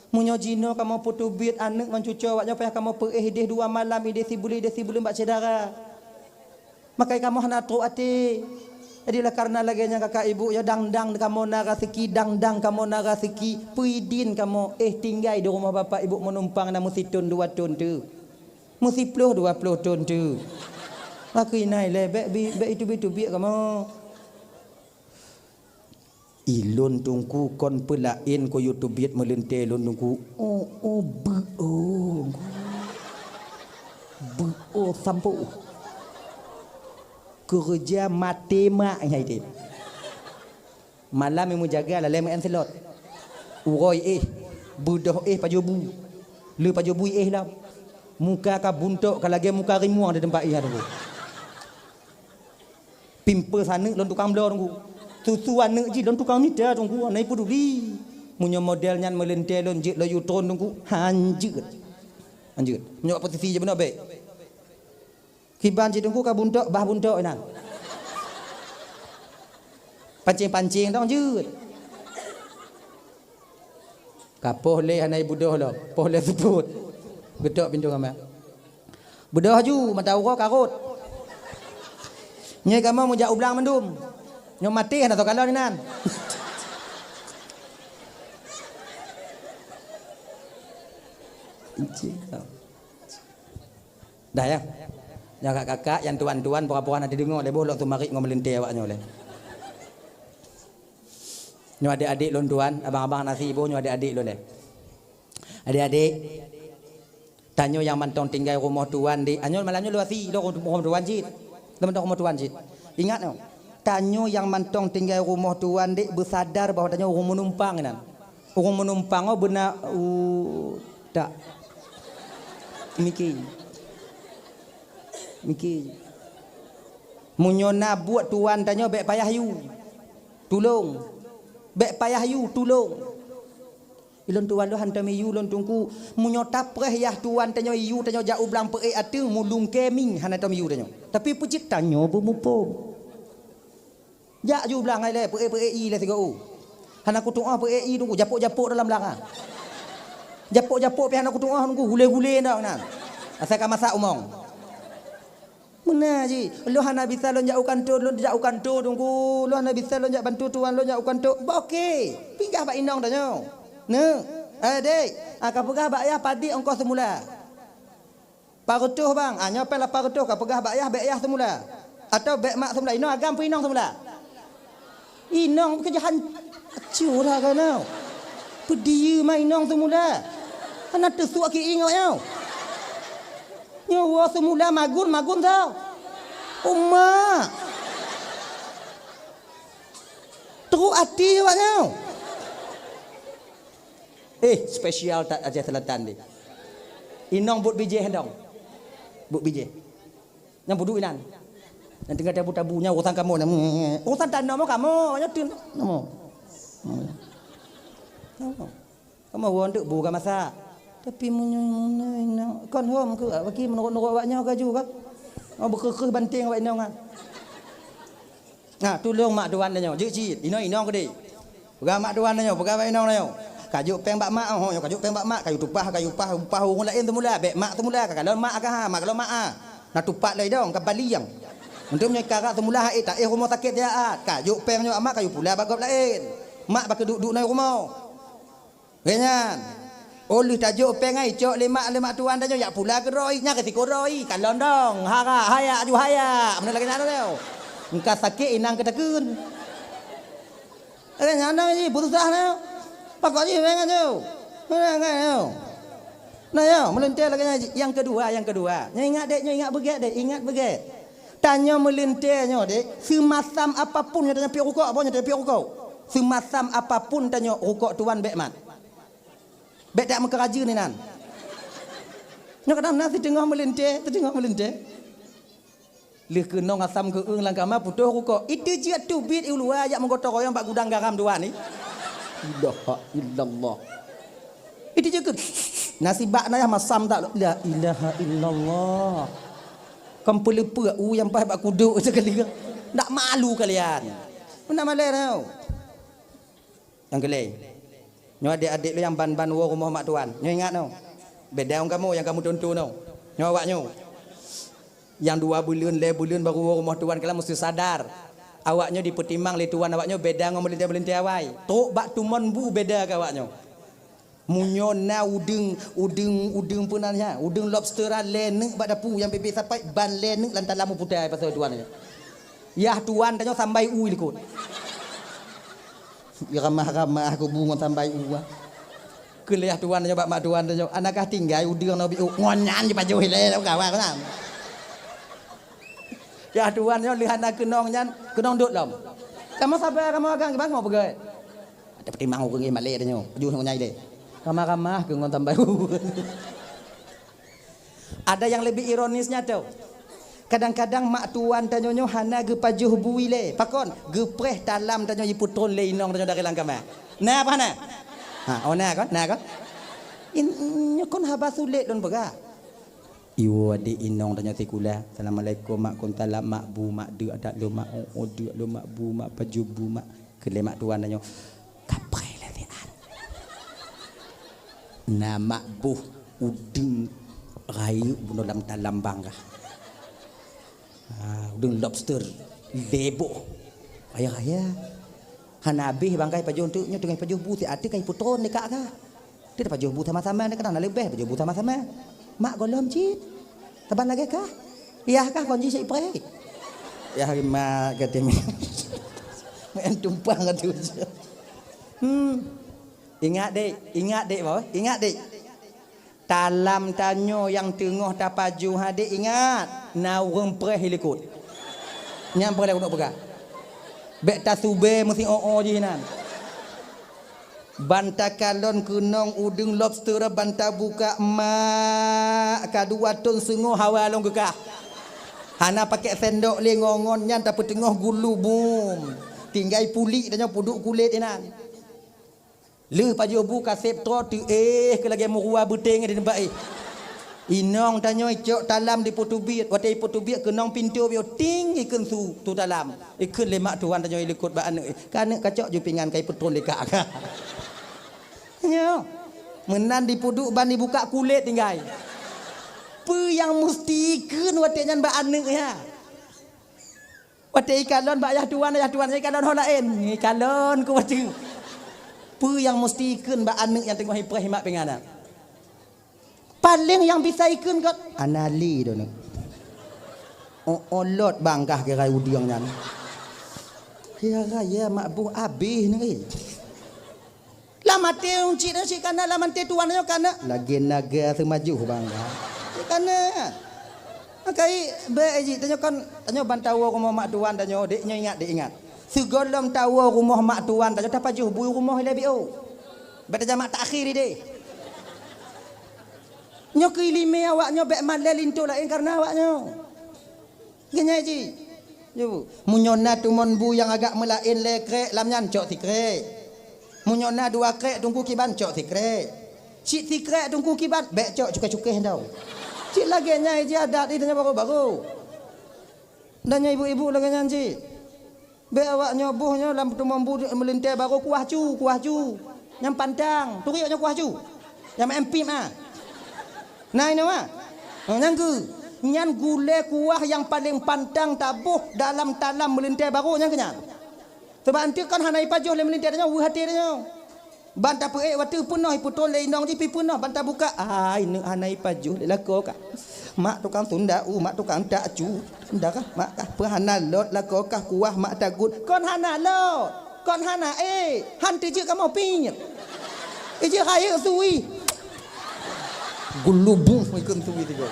Munyo jino kamu putubiat anak ngon cucu awaknya payah kamu perih 2 malam ide si buli bak cedara. Makai kamu hana tru ati. Jadilah karena lagi nya kakak ibu ya dang-dang kamu narasiki, dang-dang kamu narasiki, puidin kamu tinggal di rumah bapak ibu menumpang na mesti ton 2 ton tu. Mesti 20 ton tu. Aku inai le be itu biak kamu. Ilun tungku kon pelain ko YouTube biat melente lun tungku. Sampo. Kerja mati mak yang itu. Malam yang menjaga lah lem enselot. Uroi budoh pajobu. Le pajobu lah. Muka ka buntok ka lagi muka rimuang di tempat ia tu. Pimpa sana lon tukang blor tu. Susu anak ji lon tukang nita tu anai peduli. Munyo modelnya melente lon jik lo yutron tu hanjut. Munyo posisi je benar baik. Kiban je tunggu ka buntok bah buntok nan. Pancing-pancing tong jut. Kapoh le hanai budoh lo. Poh le sebut. Gedok pintu kama. Budoh ju mata uro karut. Nyai kama mujak ublang mendum. Nyo mati kan atau kalau ni nan. Dah ya. Yang kakak-kakak, yang tuan-tuan, pura-pura nanti dengar le bolok tu mari ngomelinte awaknya le. Nyo adik-adik lon tuan, abang-abang nasi ibu nyo adik-adik lo le. Adik-adik tanyo yang mantong tinggal rumah tuan di anyo malamnya lu asi lo rumah tuan jit. Teman-teman rumah tuan jit. Ingat no. Tanyo yang mantong tinggal rumah tuan di bersadar bahawa tanyo orang menumpang nan. Orang menumpang benar tak mikir. Munyona buat tuan tanya bek payah you. Tolong. Bek payah you tolong. Ilon tuan lo hantam you lon tungku munyo tapreh yah tuan tanya you tanya jauh belang pe atu mulung keming hanatam you tanya. Tapi pucit tanya bermupo. Jak ju belang ai le pe i le 3u. Hana ku tuah pe i tunggu japuk-japuk dalam belakang. Japuk-japuk pi hana ku tuah tunggu gule-gule dak nan. Asal ka masak umong. Mana ji? Lo hana bisa lo jauh kantor tunggu. Lo hana bisa lo bantu tuan lo jauh kantor. Okey. Pinggah bak inong dah nyo. Ne. Dek. Ka pegah bak ayah padi ongkos semula. Parutuh bang. Nyo pel parutuh ka pegah bak ayah semula. Atau bek mak semula. Inong agam pu inong semula. Inong kerjaan curah kan nau. Pedia mai inong semula. Hana tersuak ki ingat nyo. Nyawa semula magun tau. Umma. Teruk hati awaknya. Spesial tak aja selatan ni. Inong but biji hendong. But biji. Yang budu inan. Yang tengah tabu-tabunya urusan kamu. Urusan tanah mo kamu. Nyatin. Kamu wondak buka masa. Tapi munyung kon hom ke bagi menurut awaknya ke juga. Berkekeh banting awak inong ah. Nah, tolong mak tuan nyo. Jik inong ke dei. Pegah mak tuan nyo, pegah awak inong nyo. Kajuk peng bak mak kajuk peng bak mak kayu tupah orang lain semula bek mak semula kalau mak ka mak kalau mak nak tupak lai dong ke baliang. Untuk nyekara semula tak rumah sakit dia kajuk peng nyo mak kayu pula bagop lain. Mak bak duduk nai rumah. Kenyan. Oleh tajuk pengai cok lemak tuan dah yak pula ke roi nya ke tikoroi kan londong haya aju haya mana lagi nak tau engka sakit inang ketakun nyana ni putus dah nau pakok ni pengan tu mana ngau nah yo melentir lagi yang kedua nya ingat beget tanya melentir nyo dek semasam apapun nya tanya pi rokok apa nya tanya pi rokok semasam apapun tanya rokok tuan bekmat bek tak mengeraja ni nan. Nak kadang nasi tengah melentir. Leh kenong asam ke eng langkama putuh rukuk. Itu je tu bit ulua yak menggotong royong bak gudang garam dua ni. Ilaha illallah. Itu je ke nasi bak naya masam tak la ilaha illallah. Kempelepa yang pai bak kuduk sekali. Tak malu kalian. Mana malai tau. Yang kelai. Nyo adik-adik lu yang ban-ban wo rumah mak tuan. Nyo ingat no. Beda dengan kamu yang kamu tonton no. Nyo awak nyo. Yang 2 bulan baru wo rumah tuan kalian mesti sadar. Awaknya dipertimbang le tuan awaknya beda ngom melintai awai. Tok bak tumon bu beda ke awaknya. Munyo na udeng punanya, udeng lobster lenek bak dapu yang bebek sampai ban lenek lantar lamu putih pasal tuan. Ya tuan tanya sampai u ikut. Ya ramah aku bunga sampai u. Kuliah tuan tanya bak mak tuan tanya anakah tinggal udeng nabi ngonyan je pajuh le kawan kan. Ya tuan yo lihat nak kenong duk lom. Kamu sabar kamu agang bang mau pergi. Ada pertimbang aku pergi Malay tanya. Aju nak nyai deh. Ramah-ramah ke ngon tambah. Ada yang lebih ironisnya tau. Kadang-kadang mak tuan tanya nyo hana ge pajuh bui le. Pakon gepreh dalam tanya putron le inong tanya dari langkama. Nah apa na? Ha, oh nah kan? Ini kon haba sulit don bega. Iwo adik inong tanya sekula. Assalamualaikum mak kon talam mak bu mak de adak lo mak o de lo mak bu mak baju bu mak kele mak tuan tanya. Kapai lah tian. Nama bu udeng rayu buno dalam talam bangga. Udeng lobster debo. Ayah. Hanabi bangkai pajuh untuknya dengan pajuh bu ti ati kai putron ni kak ka. Dia pajuh bu sama-sama ni kadang lebih pajuh bu sama-sama. Mak golom cit. Taban lagi kah? Iya kah konji si pre? Ya mak kata mi. Main tumpang kata je. Ingat dek boy. Ingat dek. Talam tanyo yang tengah tapaju hadik ingat. Naurung pre hilikut. Nyam pre aku nak pegang. Bek tasube mesti oo je nan. Banta kalon kunong udeng lobster banta buka mak kadua ton sengoh hawa long gekah. Hana pakai sendok le ngongon nyan tapi tengah gulu bum. Tinggai puli tanya puduk kulit inan. Le paju buka septro tu ke lagi murua beteng di tempat Inong tanya icok talam di potubit. Watai potubit kenong pintu bio ting ikun su tu dalam. Ikun lemak tuan tanya ikut ba anak. Kana kacok jupingan kai petrol lekak. Nyo. Menan di puduk ban dibuka kulit tinggal. Pe yang mesti keun watai nyan ba anak ya. Watai kalon ba ayah tuan saya kalon ho lain. Ni kalon ku watai. Pe yang mesti keun ba anak yang tengah hiprah himak pengana. Paling yang bisa ikun kat anali tu nak. Olot bangkah kira udiang nyan. Kira ya mak bu abih ni. Lama te uncit na si kana lama te tuan nyo kana. Lagi naga semaju bangga. Kana. Akai be eji tanyo kan tanyo bantawa rumah mak tuan tanyo deknya ingat. Segolom tawa rumah mak tuan tanyo tapaju bu rumah lebih oh. Beta jamak takhir dia. Nyo kilime awaknyo bek malel into lain karena awaknyo. Genya ji. Yo, munyona tumon bu yang agak melain lekrek lamnyan cok tikrek. Munyona dua krek tungku kiban cok tikrek. Cik tikrek tungku kiban bek cok cukai-cukai tau. Cik lagi nya ji adat itu nya baru-baru. Dan nya ibu-ibu lagi nya ji. Bek awaknyo buhnya lam tumon bu melintai baru kuah cu. Yang pandang, turioknya kuah cu. Yang empim ah. Nah ini mah, nyan gule kuah yang paling pantang tabuh dalam talam melintai baru yang kenyang. Sebab nanti kan hanai pajuh le melintai nya hati nya. Banta pe waktu punah putol le indong jipi punah banta buka. Ini hanai pajuh le lako ka. Mak tukang tunda mak tukang tak cu. Ndak kah mak kah perhana lot lako kah kuah mak tagut. Kon hana lot. Kon hana han tu je kamu pinyet. Je raya suwi. Gulubung ikut tu gitu.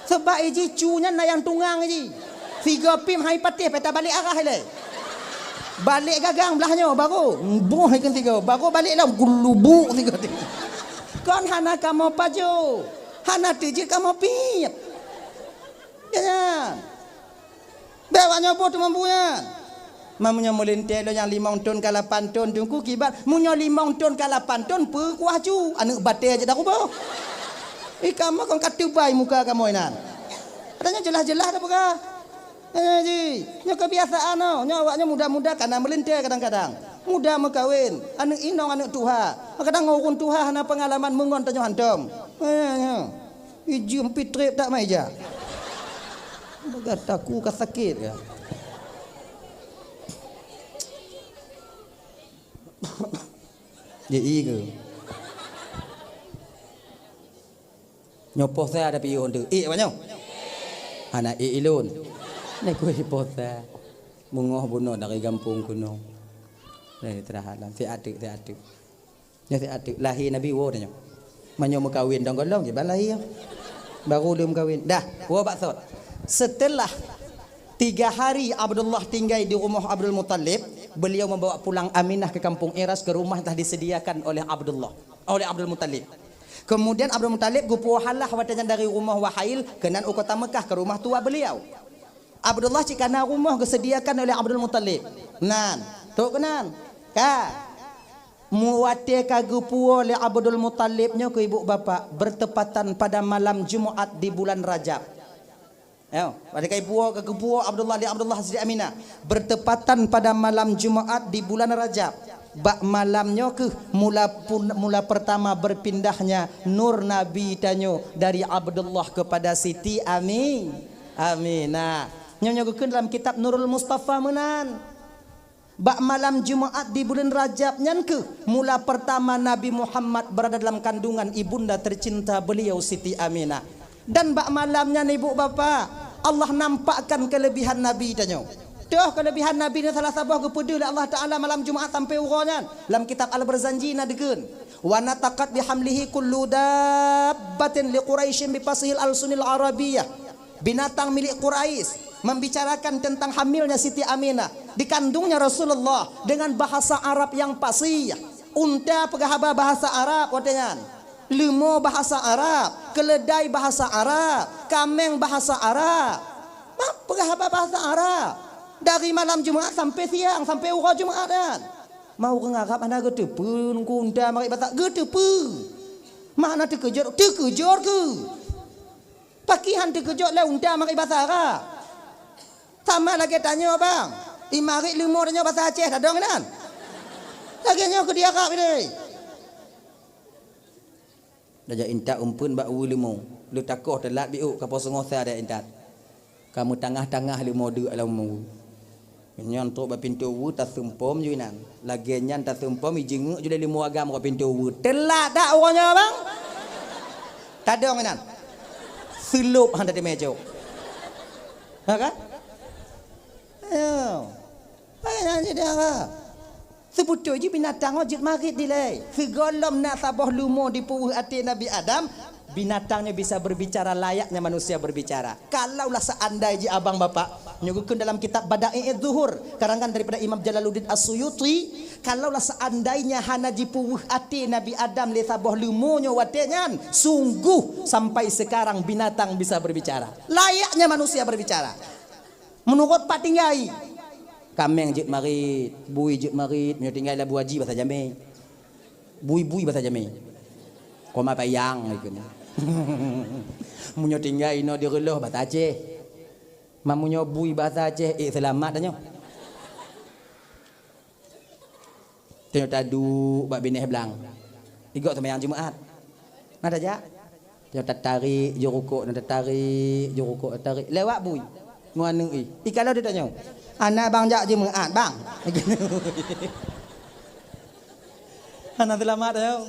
Sebab iji cunya na yang tunggang iji. Tiga pim hai patih peta balik arah le. Balik gagang belahnya baru. Buh ikut tiga. Baru balik lah gulubung tiga. Kon hana kamu paju. Hana tiji kamu pit. Ya. Bewanya apa tu mampunya? Mamunya melintai lo yang 5 ton ke 8 ton tungku kibat. Munya 5 ton ke 8 ton per kuah cu. Anak batai aja dah kubah. Kamu kan katubai muka kamu inan. Adanya jelas-jelas dah buka. Ji, nyo kebiasaan no. Nyo awaknya muda-muda karena melintai kadang-kadang. Muda mekawin, anak inong anak tuha. Kadang ngurun tuha hana pengalaman mengon tanyo hantom. Iji empit trip tak mai ja. Bagataku ka sakit ya. Dia ke. Nyopoh saya ada pion tu. Banyak. Anak ilun. Nek kuwi pota. Mungoh bunuh dari kampung kuno. Dari terahalan. Si adik. Ya si adik lahir Nabi wo tanya. Manyo mekawin dong golong je lahir. Baru dia mekawin. Dah, wo baksud. Setelah 3 hari Abdullah tinggal di rumah Abdul Muttalib, beliau membawa pulang Aminah ke kampung Iras ke rumah telah disediakan oleh Abdul Muttalib. Kemudian Abdul Muttalib gupu halah watanya dari rumah Wahail kenan kota Mekah ke rumah tua beliau. Abdullah cikana rumah disediakan oleh Abdul Muttalib. Nan, tu kenan. Ka. Muwate ka gupu oleh Abdul Muttalibnya ke ibu bapa bertepatan pada malam Jumaat di bulan Rajab. Ayo, pada kai buah ke buah Abdullah di Abdullah Siti Aminah bertepatan pada malam Jumaat di bulan Rajab. Bak malamnya ke mula pertama berpindahnya nur Nabi tanyo dari Abdullah kepada Siti Aminah. Nyonya gukeun dalam kitab Nurul Mustafa menan. Bak malam Jumaat di bulan Rajab nyan ke mula pertama Nabi Muhammad berada dalam kandungan ibunda tercinta beliau Siti Aminah. Dan bak malamnya ibu bapa Allah nampakkan kelebihan Nabi tanyo. Dah kelebihan Nabi ni salah sabah kepada oleh Allah Taala malam Jumaat sampai urangnya dalam kitab Al-Barzanji nadekeun wa nataqat bihamlihi kullu dabbatin liquraisyin bifasihil alsunil arabiyyah. Binatang milik Quraisy membicarakan tentang hamilnya Siti Aminah dikandungnya Rasulullah dengan bahasa Arab yang fasih. Unta pegahaba bahasa Arab katanya. Lemur bahasa Arab, keledai bahasa Arab, kameng bahasa Arab. Pegahaba bahasa Arab. Dari malam Jumaat sampai siang sampai urang Jumaat kan. Mau ke Arab ana getepeun kunda mari batak getepe. Mana terkejut ke? Pakihan terkejut lah unda mari bahasa Arab. Sama lagi tanya bang. Imari lemur tanya bahasa Aceh dah dong kan. Lagi nyo ke dia Arab ni. Dah intak umpun bak lemur. Lu takoh telat biuk ka pos ngosa dah intak. Kamu tengah-tengah lemur du alamu. Nyan tok ba pintu wu ta sempom juinan. Lagi nyan ta sempom ijenguk juda limu agam ka pintu wu. Telat dak orangnya bang? Tadong nan. Silup handa di meja. Ha kan? Ayo. Ayo ni dia ka. Sebutu je binatang wajib marit dilai. Segolom nak sabah lumo di puuh hati Nabi Adam, binatangnya bisa berbicara layaknya manusia berbicara. Kalaulah seandainya abang bapak nyuguhkan dalam kitab Bada'i Zuhur karangan daripada Imam Jalaluddin As-Suyuti, kalaulah seandainya hana di puuh hati Nabi Adam le sabah lumonyo watenyan, sungguh sampai sekarang binatang bisa berbicara. Layaknya manusia berbicara. Menurut Pak Tinggai kameng jit marit, bui jit marit, menyo tinggal la buaji bahasa Jamai. Bui bahasa Jamai. Koma payang ikun. Munyo tinggal ino di reloh bahasa Aceh. Mamunyo bui bahasa Aceh, selamat danyo. Tengok tadu bak bineh belang. Igok sembahyang Jumaat. Nada ja. Tengok tarik jurukuk, tarik jurukuk, tarik lewat bui. Nganu kalau dia tanya. Anak bang jak je mengat bang. Anak selamat dah.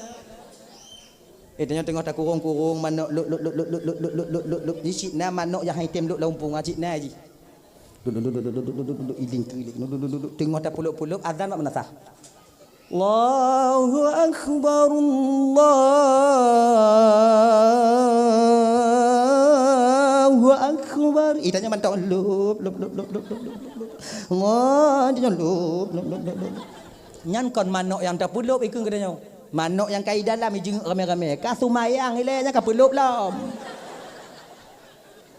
Tengok tak kurung manuk luk di Cina manuk yang hitam luk lampung Cina ji. Duduk iling tengok tak puluk azan mak menasah. Allahu akbar Allahu akbar. Itanya mantap lup. Dia lup. Nyan kon manuk yang tak pulup ikun katanya. Manuk yang kai dalam ijeng rame-rame. Ka sumayang ilenya ka pulup lah.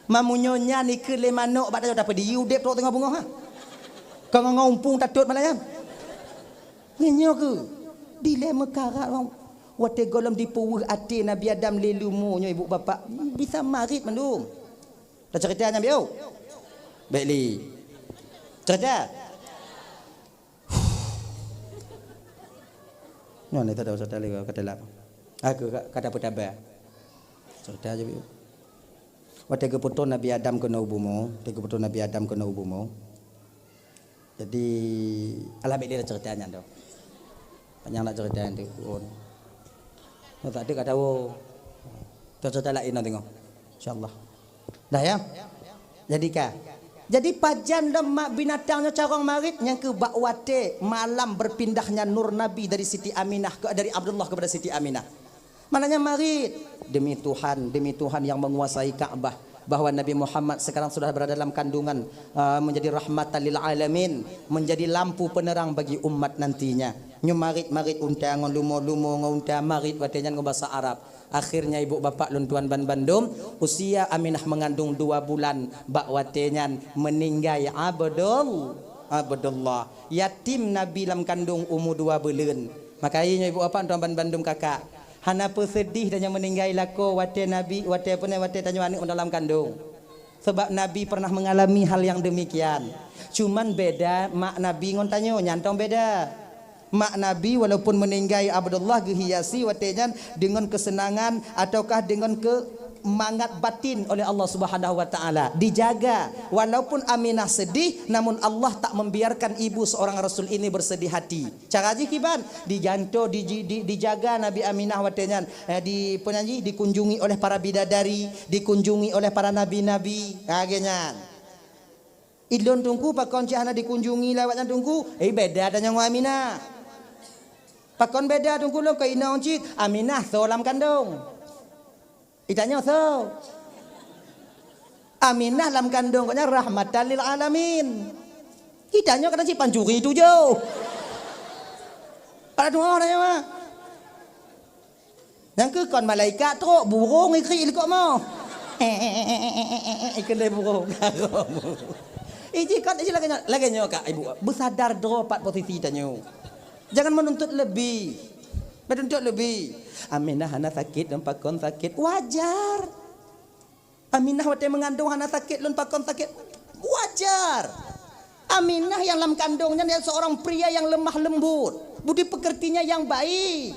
Mamunyo nyan ikun le manuk bak tak apa diudep tok tengah bunga ha. Kau ngompung tatut malaya. Ngenyo ke? Dilema karat wang. Wate golom dipuuh ati Nabi Adam lelumunyo ibu bapa bisa marit mandum. Dah ceritanya biau. Baikli. Cerita. Nyon itu dah cerita lagi kata lap. Aku kata petaba. Cerita aja biu. Wate keputus Nabi Adam kena ubumu, keputus Nabi Adam kena ubumu. Jadi ala baik dia ceritanya dah. Panjang nak cerita nanti pun. Oh, tak ada kat tahu. Cerita lain nak tengok. InsyaAllah. Dah ya? Jadi pajan lemak binatangnya carong marit yang ke bakwate malam berpindahnya nur Nabi dari Siti Aminah dari Abdullah kepada Siti Aminah. Mananya marit demi Tuhan yang menguasai Ka'bah bahwa Nabi Muhammad sekarang sudah berada dalam kandungan menjadi rahmatan lil alamin, menjadi lampu penerang bagi umat nantinya. Nyu marit unta ngon lumo ngonta marit watenya ngom bahasa Arab. Akhirnya ibu bapak luntuan ban Bandung usia Aminah mengandung 2 bulan bak watenya meninggal Abdullah yatim Nabi dalam kandung umur 2 bulan. Makanya ibu bapak luntuan ban Bandung kakak hanapa sedih dan yang meninggal lako wate Nabi wate tanya anak dalam kandung. Sebab Nabi pernah mengalami hal yang demikian. Cuman beda mak Nabi ngon tanya nyantong beda. Mak Nabi walaupun meninggal Abdullah gehiasi watenya dengan kesenangan ataukah dengan kemangat batin oleh Allah Subhanahu wa taala dijaga. Walaupun Aminah sedih namun Allah tak membiarkan ibu seorang rasul ini bersedih hati. Cara kiban dijanto dijaga Nabi Aminah watenya dikunjungi oleh para bidadari, dikunjungi oleh para nabi-nabi. Kagenyan. Idlon tungku pakon cihana dikunjungi lewatnya tungku beda dengan Aminah. Pakon beda tungku lo ke inaon cik Aminah so lam kandung. Itanya so. Aminah lam kandung katanya rahmatan lil alamin. Itanya kata cik pancuri tu jauh. Ada dua orang mah. Yang ke kon malaikat tu burung ikri kok mau. Ikan dari burung. Iji kan iji lagi nyoka ibu. Bersadar dropat posisi tanyo. Jangan menuntut lebih. Aminah hana sakit dan pakon sakit wajar. Aminah waktu mengandung hana sakit dan pakon sakit wajar. Aminah yang dalam kandungnya dia seorang pria yang lemah lembut, budi pekertinya yang baik.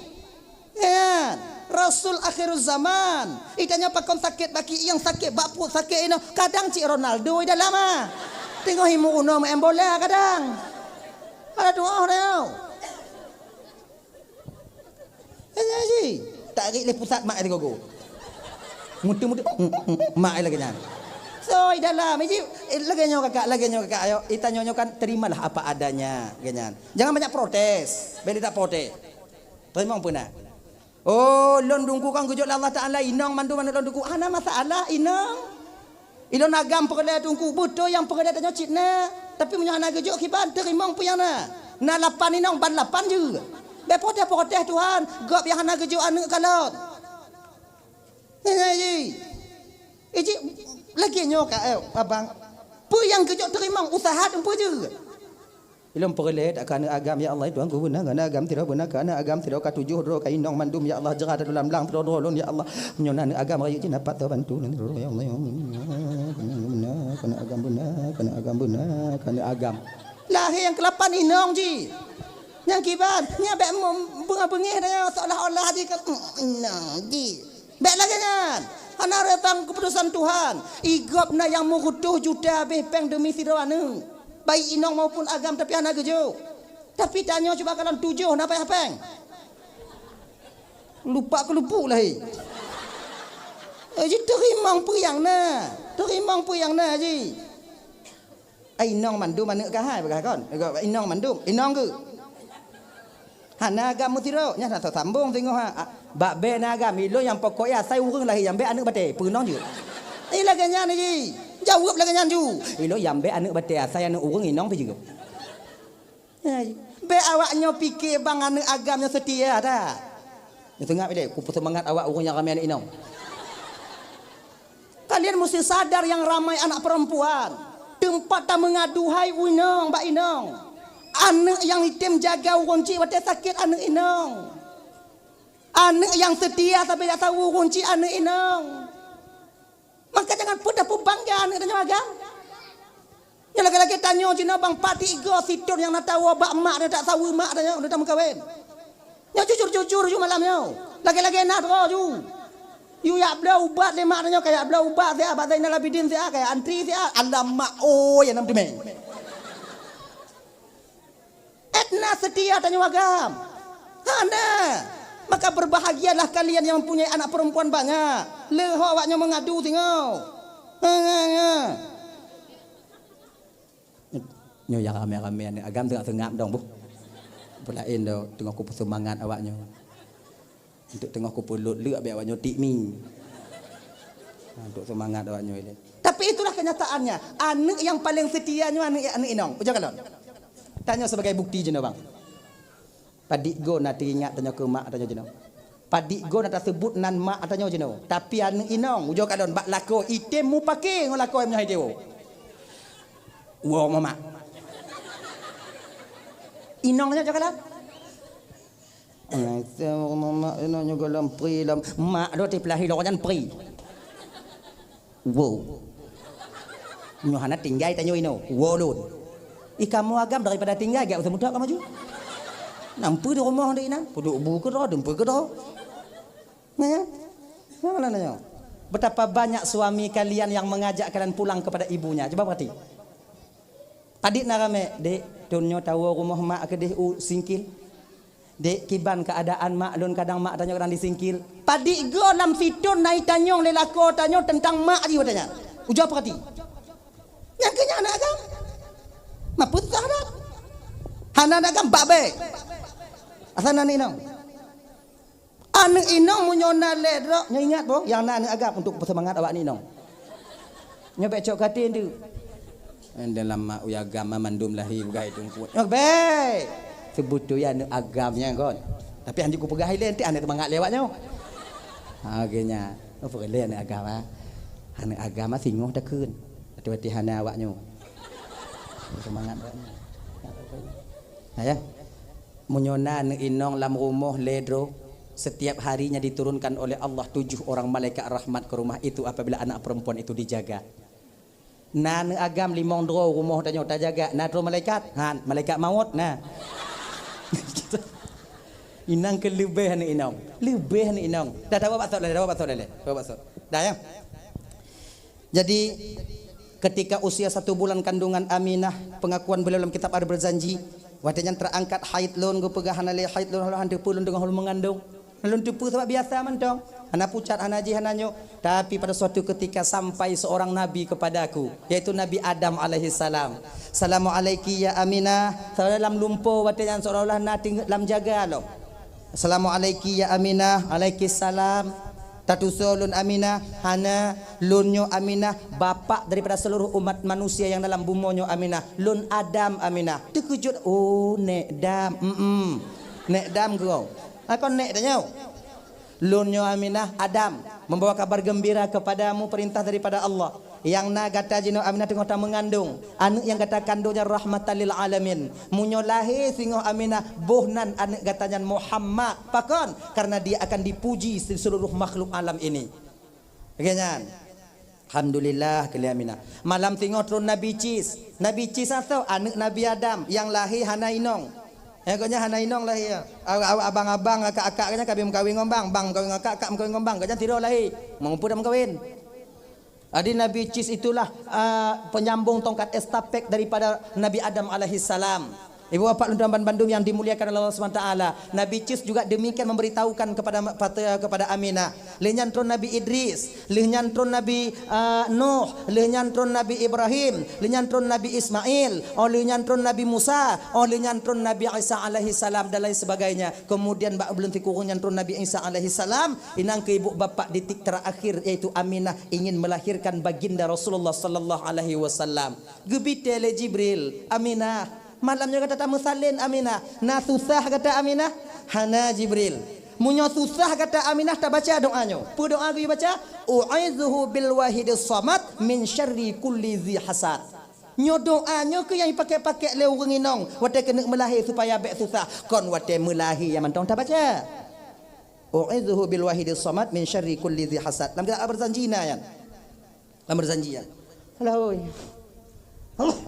Ya, Rasul akhir zaman. Itanya pakon sakit baki yang sakit bapu sakit ini. Kadang cik Ronaldo dah lama. Tengok himu uno main bola kadang. Ada dua orang. Aji, tarik le pusat mak dia gogo. Mutu mak lagi nyan. So dalam aji lagi kakak ayo itanya kan terimalah apa adanya ganyan. Jangan banyak protes. Beli tak protes. Terima puna. Oh, lon dungku kan gujok Allah Taala inang mandu lon dungku. Ana masalah inang. Ilon agam perle dungku betul yang perle tanya citna. Tapi punya anak gujok kiban terima puyana. Na 8 inang ban 8 je. Be protes Tuhan, gop yang anak gejok anak kalot. Iji lagi nyok abang. Pu yang gejok terima usaha tempu je. Ilmu perlet akan agam ya Allah Tuhan ku benar kana agam tidak benar kana agam tidak ka 7 ro ka indong mandum ya Allah jerat dalam lang tro ya Allah. Menyonan agam rayu je dapat tu bantu ya Allah. Kana agam. Lahir yang ke-8 indong ji. Yang kiban, nya bek bunga-bengih dah seolah-olah dia kan di. Bek lagi kan. Ana retang keputusan Tuhan. Igopna yang mengutuh juta habis peng demi siroane. Baik inong maupun agam tapi anak gejo. Tapi tanya coba kalau 7 napa peng. Lupa kelupuk lah. Ji terimang puyang na ji. Ai inong mandum anak kahai bakon. Inong mandum, inong ke. Hana agam mutiro nya tak sambung tengok bak be na agam ilo yang pokoknya saya urang lah yang be anak bate punong je. Ini lagi nya ni jawab lagi nya ju. Ilo yang be anak bate saya anak urang inong tu juga. Be awaknya fikir bang anak agamnya setia dah. Ni tengah be ku semangat awak urang yang ramai anak inong. Kalian mesti sadar yang ramai anak perempuan. Tempat tak mengaduhai inong bak inong. Anak yang item jaga urunci waktu sakit anak inong. Anak yang setia sampai tak tahu urunci anak inong. Maka jangan pun bangga anak tanya agam. Yang lagi-lagi tanya cina bang pati go situr yang nak tahu bak mak dia tak tahu mak dia tak mengkawin. Yang jujur ju malamnya. Lagi-lagi nak terus ju. You ya bela ubat le mak dia kayak bela ubat dia abad Zainal Abidin dia kayak antri dia alamak oh yang nam demeng. Etna setia tanya agam. Mana? Maka berbahagialah kalian yang mempunyai anak perempuan banyak. Leho awaknya mengadu tengok. Nyo yang rame-rame ni agam tengah-tengah dong bu. Pelain dah tengah ku semangat awaknya. Untuk tengah ku pulut lek biar awaknya tik mi. Untuk semangat awaknya ini. Tapi itulah kenyataannya. Anak yang paling setianya anak inong. Ujar kalon. Tanya sebagai bukti je bang. Padik go nak teringat tanya ke mak tanya je. Padik go nak sebut nan mak tanya je. Tapi anak inong ujar kalon bak lako item mu pakai ngelako yang nyai dewo. Wow mama. Inongnya cakap mama inongnya galam pri lam mak do ti pelahi lokan pri. Wow. Nyohana tinggal tanya ino. Wow lun. Kamu agam daripada tinggal gak usah mudah kamu maju. Nampu di rumah ndak inan. Puduk buku dah, dempu ke dah. Nah. Mana nanya? Betapa banyak suami kalian yang mengajak kalian pulang kepada ibunya. Coba perhati. Padik narame, dek, tunyo tahu rumah mak ke deh singkil. Dek kiban keadaan mak lun kadang mak tanya orang disingkil. Padik go lam situn naik tanyong lelako tanya tentang mak dia tanya. Ujar perhati. Yang kenya anak agam. Maput dah. Hana agam babe. Asal nani nong. Anak inong munyona ledro. Nya ingat boh yang anak agam untuk semangat awak ni nong. Nya becok katin tu. Dalam mak uya agama mandum lahi bugai tungku. Baik. Sebut tu ya anu agamnya kon. Tapi anjuk ku pegah ile nanti ane temangat lewatnya. Agenya. Apa kali ane agama? Ane agama singoh dah keun. Hati-hati hana awaknya. Semangat awaknya. Ya. Munyona ane inong lam rumah ledro setiap harinya diturunkan oleh Allah 7 orang malaikat rahmat ke rumah itu apabila anak perempuan itu dijaga. Nan agam limong dro rumah tanya tak jaga na dro malaikat han malaikat maut nah inang ke lebih ni inang dah tahu apa dah ya. Jadi ketika usia 1 bulan kandungan Aminah pengakuan beliau dalam kitab ada berjanji wadanya terangkat haid lon go pegahan ale haid lon halu pulun dengan halu mengandung lon tipu sebab biasa mentong anak pucat anak ji hananyo. Tapi pada suatu ketika sampai seorang nabi kepadaku yaitu Nabi Adam alaihi salam. Assalamualaikum ya Aminah. Dalam lumpuh watian seolah-olah nating lam jaga lo. Assalamualaikum ya Aminah. Waalaikumsalam. Tatusulun Aminah hana lunyo Aminah bapak daripada seluruh umat manusia yang dalam bumonyo Aminah. Lun Adam Aminah. Terkejut oh nek dam. Nek dam kau. Aku nek tanya. Lunyo Aminah Adam membawa kabar gembira kepadamu perintah daripada Allah yang na kata jino Aminah tengok tak mengandung anak yang kata kandungnya rahmatan lil alamin munyo lahir singoh Aminah bohnan anak katanya Muhammad pakon karena dia akan dipuji di seluruh makhluk alam ini. Kenyan alhamdulillah kali Aminah malam tengok turun Nabi Cis atau anak Nabi Adam yang lahir hana inong. Kanya hana inong lah ya. Abang-abang akak-akaknya kami mengkawin ngombang, bang kawin akak mengkawin ngombang. Kanya tidak lah. Mengumpul dan mengkawin. Adi Nabi Cis itulah penyambung tongkat estafet daripada Nabi Adam alaihi salam. Ibu bapak Lundaman Bandung yang dimuliakan oleh Allah SWT. Nabi Cis juga demikian memberitahukan kepada Aminah. Lenyantron Nabi Idris, lenyantron Nabi Nuh, lenyantron Nabi Ibrahim, lenyantron Nabi Ismail, lenyantron Nabi Musa, lenyantron Nabi Isa alaihi salam dan lain sebagainya. Kemudian belum dikurung nyantron Nabi Isa alaihi salam, inang ke ibu bapak titik terakhir yaitu Aminah ingin melahirkan baginda Rasulullah sallallahu alaihi wasallam. Gebitele Jibril, Aminah malamnya kata tamu salin Aminah. Na susah kata Aminah. Hana Jibril. Munyo susah kata Aminah tak baca doanya. Pu doa aku baca. U'izuhu bil wahidis samad min syarri kulli zi hasad. Nyo doanya ke yang pakai-pakai le urang inong. Wate kena melahir supaya bek susah. Kon wate melahir yang mantong tak baca. U'izuhu bil wahidis samad min syarri kulli zi hasad. Dalam kita berjanji na yan. Dalam berjanji ya. Halo. Allah.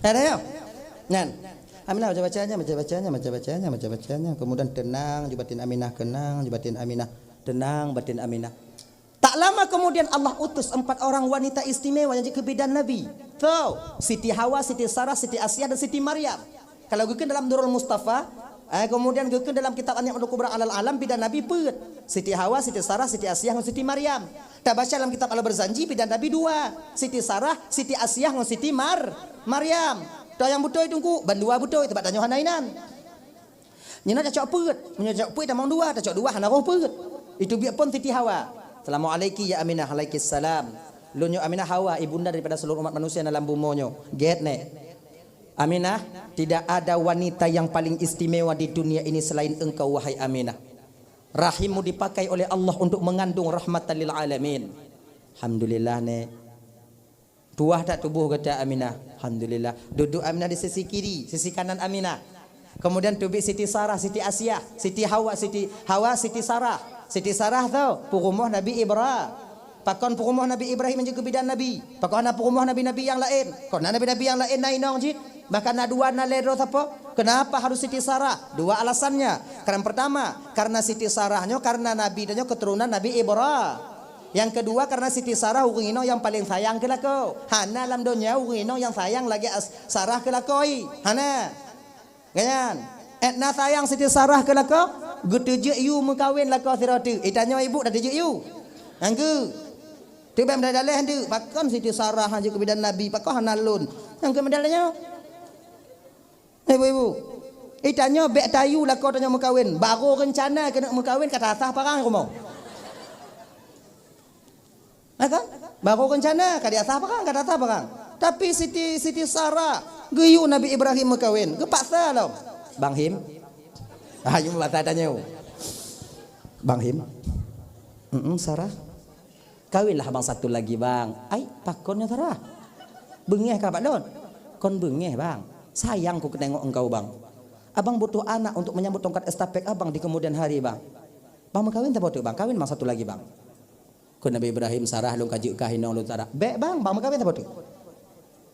Ada ya? Nan. Aminah baca bacanya. Kemudian tenang, jubatin Aminah kenang, jubatin Aminah tenang, batin Aminah. Tak lama kemudian Allah utus 4 orang wanita istimewa yang jadi kebidan Nabi. Tahu? Siti Hawa, Siti Sarah, Siti Asia dan Siti Maryam. Kalau gekeun dalam Durrul Mustafa, kemudian gekeun dalam kitab An-Ni'matul Kubra alal alam bidan Nabi peut. Siti Hawa, Siti Sarah, Siti Asiyah, Siti Maryam. Tak baca dalam kitab Al-Barzanji bidan Nabi 2. Siti Sarah, Siti Asiyah, Siti Maryam. Dah yang betul itu ku, ban 2 betul itu bak tanya hanainan. Nyana cocok peut, menyocok peut dah mau 2, cocok 2 hana roh peut. Itu biar pun Siti Hawa. Assalamualaikum ya Aminah, alaikis salam. Lunyo Aminah Hawa, ibunda daripada seluruh umat manusia dalam bumonyo. Get ne. Aminah, tidak ada wanita yang paling istimewa di dunia ini selain engkau wahai Aminah. Rahimmu dipakai oleh Allah untuk mengandung rahmatan lil alamin. Alhamdulillah ne. Tuah tak tubuh kata Aminah. Alhamdulillah. Duduk Aminah di sisi kiri, sisi kanan Aminah. Kemudian tubik Siti Sarah, Siti Asiyah, Siti Hawa, Siti Sarah. Siti Sarah tau, purumuh Nabi Ibrahim. Pakon purumuh Nabi Ibrahim juga bidan Nabi. Pakon ana purumuh Nabi-nabi yang lain. Kau nabi-nabi yang lain nainong ji. Bahkan ada 2 na ledro apa? Kenapa harus Siti Sarah? 2 alasannya. Karena pertama, karena Siti Sarahnya karena Nabi danyo keturunan Nabi Ibrahim. Yang kedua karena Siti Sarah urino yang paling sayang ke lako. Hana dalam dunia urino yang sayang lagi Sarah ke lakoi. Hana. Ganyan. Etna sayang Siti Sarah ke lako. Getujuk you mengkawin lako siratu. Itanya ibu dah tujuk you. Angku. Tiba dah daleh tu. Pakon Siti Sarah aja ke bidan Nabi. Pakon hanalun. Yang kemudiannya ibu-ibu, itanya bek tayu lah kau tanya mengkawin. Baru rencana kena mengkawin kata asah parang rumah. Kan? Baru rencana kata asah parang kata asah parang. Tapi Siti Sarah geyu Nabi Ibrahim mengkawin. Kepaksa lah. Bang Him. Ayo mata tanya. Bang Him. Sarah. Kawinlah bang satu lagi bang. Ai pakonnya Sarah. Bengeh kah Pak Don? Kon bengeh bang. Sayang ku tengok engkau bang. Abang butuh anak untuk menyambut tongkat estafet abang di kemudian hari bang. Bang mau kawin tak butuh bang. Kawin bang satu lagi bang. Ku Nabi Ibrahim Sarah lu kaji kahinong lu Sarah. Bek bang mau kawin tak butuh.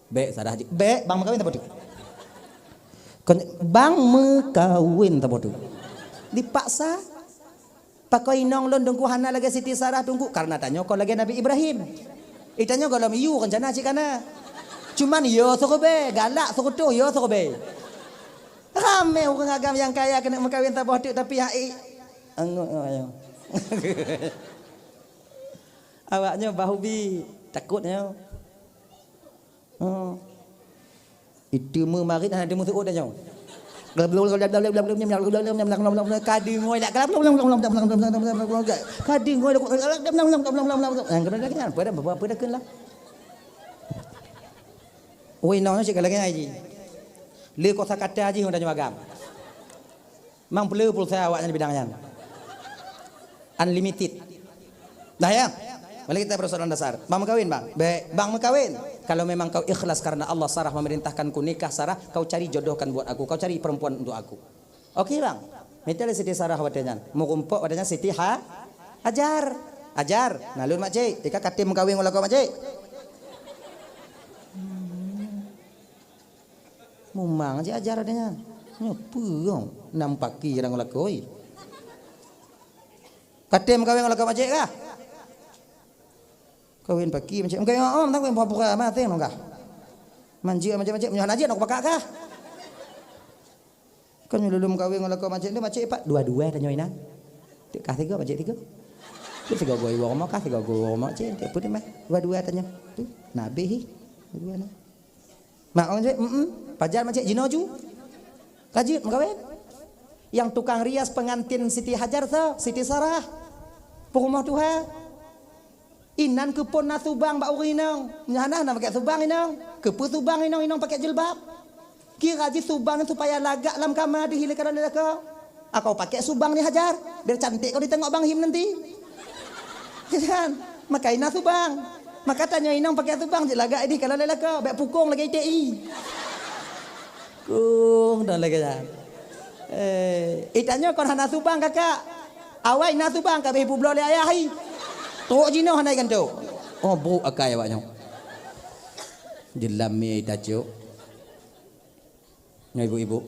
Bek Sarah haji. Bek bang mau kawin tak butuh. Bang mau kawin tak butuh. Dipaksa. Pakai inong lon dengku hana lagi Siti Sarah tunggu karena tanya kau lagi Nabi Ibrahim. Itanya kalau miu rencana cikana. Cuman yo suruh be, galak suruh tu yo suruh be. Ramai orang agam yang kaya kena mengkawin tak bodoh tapi hai. Ayo. Awaknya bahubi takutnya. Itu memarit ada musuh odanya. Kadi ngoi nak kadi ngoi yang kena lagi kan pada dah kenlah. Oi nong cik lagi aji. Le kosa kata aji hendak nyawagam. Mang perlu pulsa awaknya di bidangnya. Unlimited. Dah ya. Mari kita persoalan dasar. Bang kawin bang. Baik, bang kawin. Kalau memang kau ikhlas karena Allah Sarah memerintahkanku nikah Sarah, kau cari jodohkan buat aku. Kau cari perempuan untuk aku. Okey bang. Minta Siti Sarah wadanya. Mau kumpul wadanya Siti Hajar. Nalun mak cik. Tika katim kawin ulah kau mak cik. Mumang je ajar adanya. Nyapa dong. Nampak ki orang ulah kau. Katim kawin ulah kau mak cik kah? Kawin pagi macam engkau tak kawin pura-pura mati enggak. Manji macam nyohan aja nak pakak kah? Kan nyululum kawin ngolah kau macam tu macam pak dua-dua tanya inan. Tik kah 3 macam 3. Tu 3 goi wong mak kah 3 goi wong mak cik apa ni mah? Dua-dua tanya. Tu nabi hi. Dua na. Mak orang cik pajar macam jinoju. Kajit kawin. Yang tukang rias pengantin Siti Hajar tu, Siti Sarah. Purumah Tuhan. Inan kepon na subang ba urinang. Nyana na pakai subang inang. Kepu subang inang pakai jilbab. Kira ji subang supaya lagak lam kamar dihilakan oleh kau. Aku pakai subang ni Hajar. Biar cantik kau ditengok Bang Him nanti. Kan? Makai na subang. Maka tanya inang pakai subang je lagak ini kalau lelak kau. Baik pukung lagi ITI. Kung dan lagi kan. Itanya kau hana subang kakak. Awai na subang kabeh ibu blole ayahi. Tok jino hanai kan tu. Oh bu akai awaknya. Jelami dajuk. Ibu-ibu.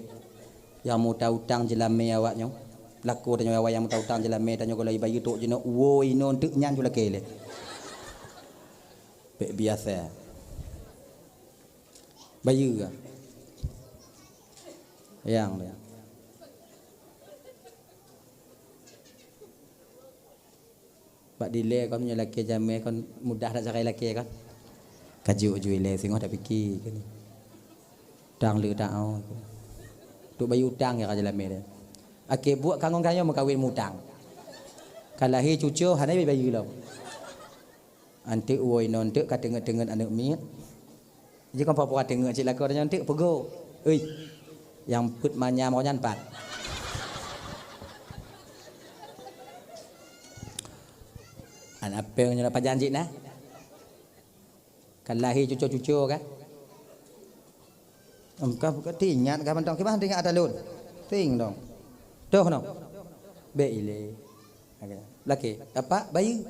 Yang mau tahu tang jelami awaknya. Laku tanya awak yang mau tahu tang jelami tanya kalau bayi tok jino. Wo ino untuk nyan tu lagi le. Biasa. Bayi ke? Yang Pak dile kon punya laki jamai kon mudah nak cari laki kan. Kajuk juile singok tak fikir kan. Dang le tau. Tu bayu utang ya kajalan me dia. Ake buat kangong kayo makawin mutang. Kalahi cucu hanai bayu lo. Ante uoi non tek ka tengok anak miat. Jadi kan papa tengok cik lakor nyantik pego. Oi. Yang put manya mau nyanpat. Anak apa yang nyala janji nah? Kan lahir cucu-cucu kan? Engkau bukan tingat kan mentong kibah tingat atalun. Ting dong. Doh dong. Beile. Laki apa bayi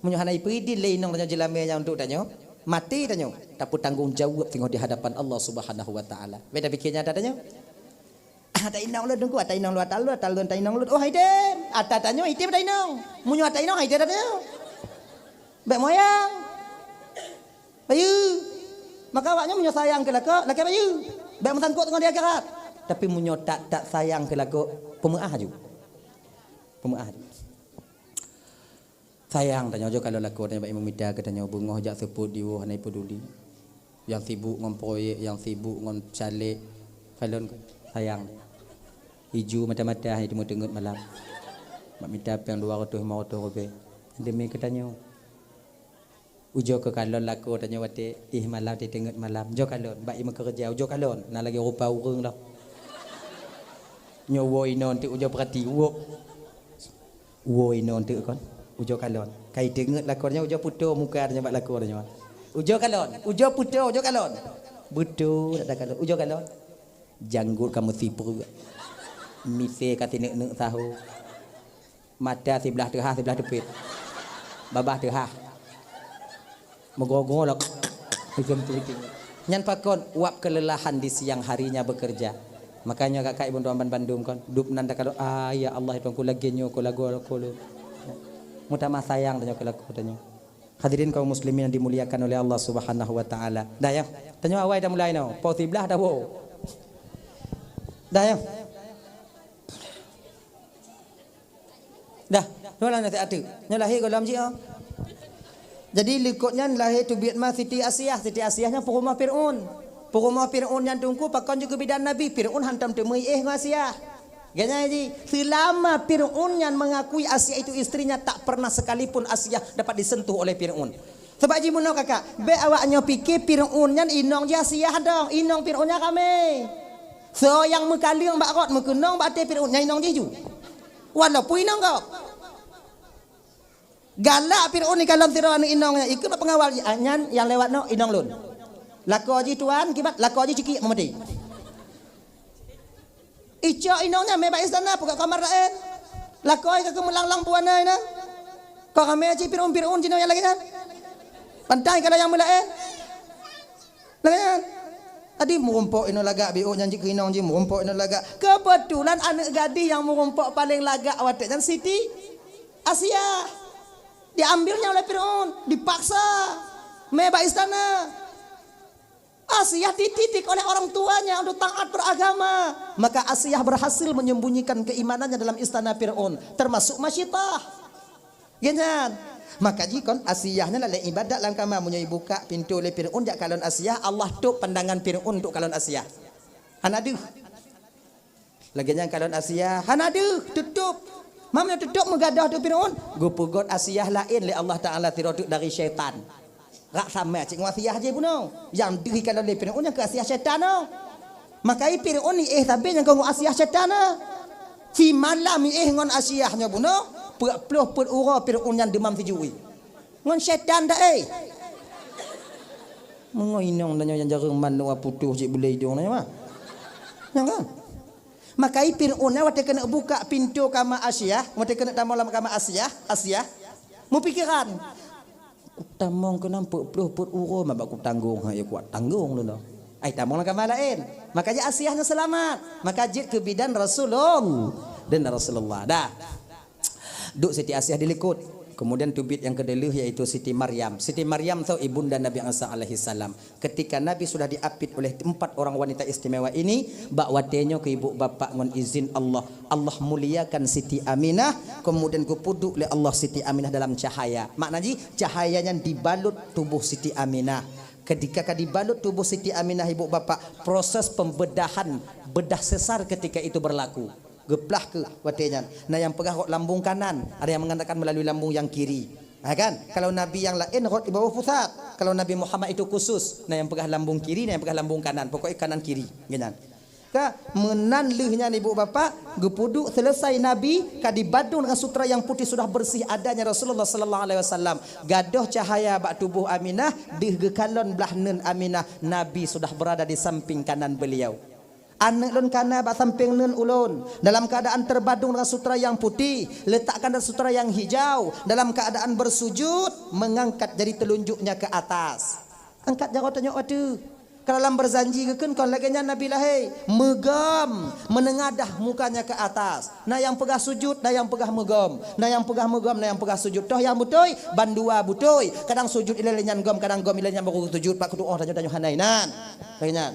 menyuhanai pridin leinong tanya jelame yang untuk tanya mati tanya tapi tanggung jawab tengok di hadapan Allah Subhanahu wa taala. Beda fikirnya ada tanya. Ada inong lu dengku ada inong lu atalun ada inong lu. Oh haiden. Ada tanya itim ada inong. Munyu ada inong haiden tanya. Baik moyang. Bayu. Maka awaknya munyo sayang ke lako, laki bayu. Baik mesangkut dengan dia akhirat. Tapi munyo tak sayang ke lako, pemuah ju. Pemuah ju. Sayang tanya jo kalau lako tanya baik memida ke tanya bunga jak seput diwo hanai peduli. Yang sibuk ngon proyek, yang sibuk ngon calik. Kalon sayang. Hiju mata-mata hai temu tengut malam. Mak minta yang 200 500 lebih. Demi ke tanya. Ujo ke kalon laku tanya wate malam ti tengut malam jo kalon baik mak kerja ujo kalon na lagi rupa urang dah nyowo inon ti ujo perhati wo inon ti kon ujo kalon kai tengut lakonnya ujo puto muka tanya bak laku tanya ujo kalon ujo puto ujo kalon betul tak kalon ujo kalon janggut kamu sipur mise kati nek tahu mata sebelah tengah sebelah tepit babah tengah megogo lok nyan pakon uap kelelahan di siang harinya bekerja makanya kakak ibu tuan Bandung kon dup nanda kalau ya Allah itu aku lagi nyo ko lagu ko mutama sayang tanya ko tanya hadirin kaum muslimin yang dimuliakan oleh Allah Subhanahu wa taala dah ya tanya awai dah mulai no po tiblah dah wo dah ya dah nolah nanti atu nyolahi ko lam ji jadi likutnya lahir tu Vietnam Siti Asiahnya perumah Fir'aun. Perumah Fir'aun yang tunggu pakon juga bidan Nabi. Fir'aun hantam temui Asiah. Ganya ji, selama Fir'aun yang mengakui Asiah itu istrinya tak pernah sekalipun Asiah dapat disentuh oleh Fir'aun. Sebab ji muno kakak, be awaknya fikir Fir'aun yang inong je Asiah dong, inong Fir'aunnya kami. So yang mekaling mbak rot mekenong mbak te Fir'aun yang inong je ju. Walaupun inong kau. Galak Fir'aun ni kalau tiro anu inongnya ikut pengawal anyan yang lewat no inong lun. Lako ji tuan kibat lako ji ciki memedi. Ijo inongnya mebak istana buka kamar lain. Lako ke melanglang puana ina. Kau kami ji Fir'aun jino yang lagi kan. Pantai kalau yang mulain. Lagi kan. Adi murumpok ino lagak bio janji ke inong ji murumpok ino lagak. Kebetulan anak gadis yang murumpok paling lagak watek dan Siti Asia. Diambilnya oleh Fir'aun, dipaksa mebak istana. Asiah dititik oleh orang tuanya untuk taat beragama. Maka Asiah berhasil menyembunyikan keimanannya dalam istana Fir'aun, termasuk masyitah. Ganyan. Maka jikon Asiahnya lalai ibadat lang kama munyai buka pintu oleh Fir'aun jak kalon Asiah, Allah tutup pandangan Fir'aun untuk kalon Asiah. Hanaduh. Laginya kalon Asiah, hanaduh tutup. Mamnya tutup mengadah tu Fir'aun. Gupugot Asiah lain le Allah Taala tiroduk dari syaitan. Rak sama cik Asiah je puno. Yang diri kalau le Fir'aun yang ke Asiah syaitan no. Maka Fir'aun ni tapi yang kau Asiah syaitan no. Fi malam ni ngon Asiahnya puno. Puluh put ura Fir'aun yang demam tijui. Ngon syaitan dah Mengoinong nanya yang jarang manua putuh cik boleh hidung nanya mah. Jangan. Maka Fir'aun waktu kena buka pintu kama Asiah, waktu kena tamu lama kama Asiah, mu pikiran. Tamong kena 40 put uro mabak ku tanggung, ya kuat tanggung dulu. Ai tamong kama lain. Makanya Asiahnya selamat. Maka jid ke bidan Rasulullah dan Rasulullah. Dah. Duk Siti Asiah dilikut. Kemudian tubit yang kedua yaitu Siti Maryam. Siti Maryam tu ibunda Nabi Isa alaihi salam. Ketika Nabi sudah diapit oleh 4 orang wanita istimewa ini, bak watenya ke ibu bapa ngon izin Allah. Allah muliakan Siti Aminah, kemudian kupuduk oleh Allah Siti Aminah dalam cahaya. Maknanya cahayanya dibalut tubuh Siti Aminah. Ketika dibalut tubuh Siti Aminah ibu bapa, proses pembedahan bedah sesar ketika itu berlaku. Geplah ke watenya. Nah yang pegang lambung kanan, ada yang mengatakan melalui lambung yang kiri. Kan? Kalau Nabi yang lain di bawah pusat. Kalau Nabi Muhammad itu khusus. Nah yang pegang lambung kiri, nah yang pegang lambung kanan. Pokoknya kanan kiri. Gitu. Menan lihnya ibu bapa, gepuduk selesai Nabi kadibadung dengan sutra yang putih sudah bersih adanya Rasulullah sallallahu alaihi wasallam. Gadoh cahaya bak tubuh Aminah, di gekalon belah nun Aminah, Nabi sudah berada di samping kanan beliau. Anak lun kana bak samping nun ulun dalam keadaan terbadung dengan sutra yang putih, letakkan dalam sutra yang hijau, dalam keadaan bersujud, mengangkat jari telunjuknya ke atas. Angkat jari tanya waktu. Kalau dalam berzanji kan kalau lagi Nabi lahir megam menengadah mukanya ke atas. Nah yang pegah sujud, nah yang pegah megam, nah yang pegah megam, nah yang pegah sujud. Toh yang butoi bandua butoi. Kadang sujud ilelenyan gom, kadang gom ilelenyan baru sujud. Pak kudu tanya hanainan. Kayaknya.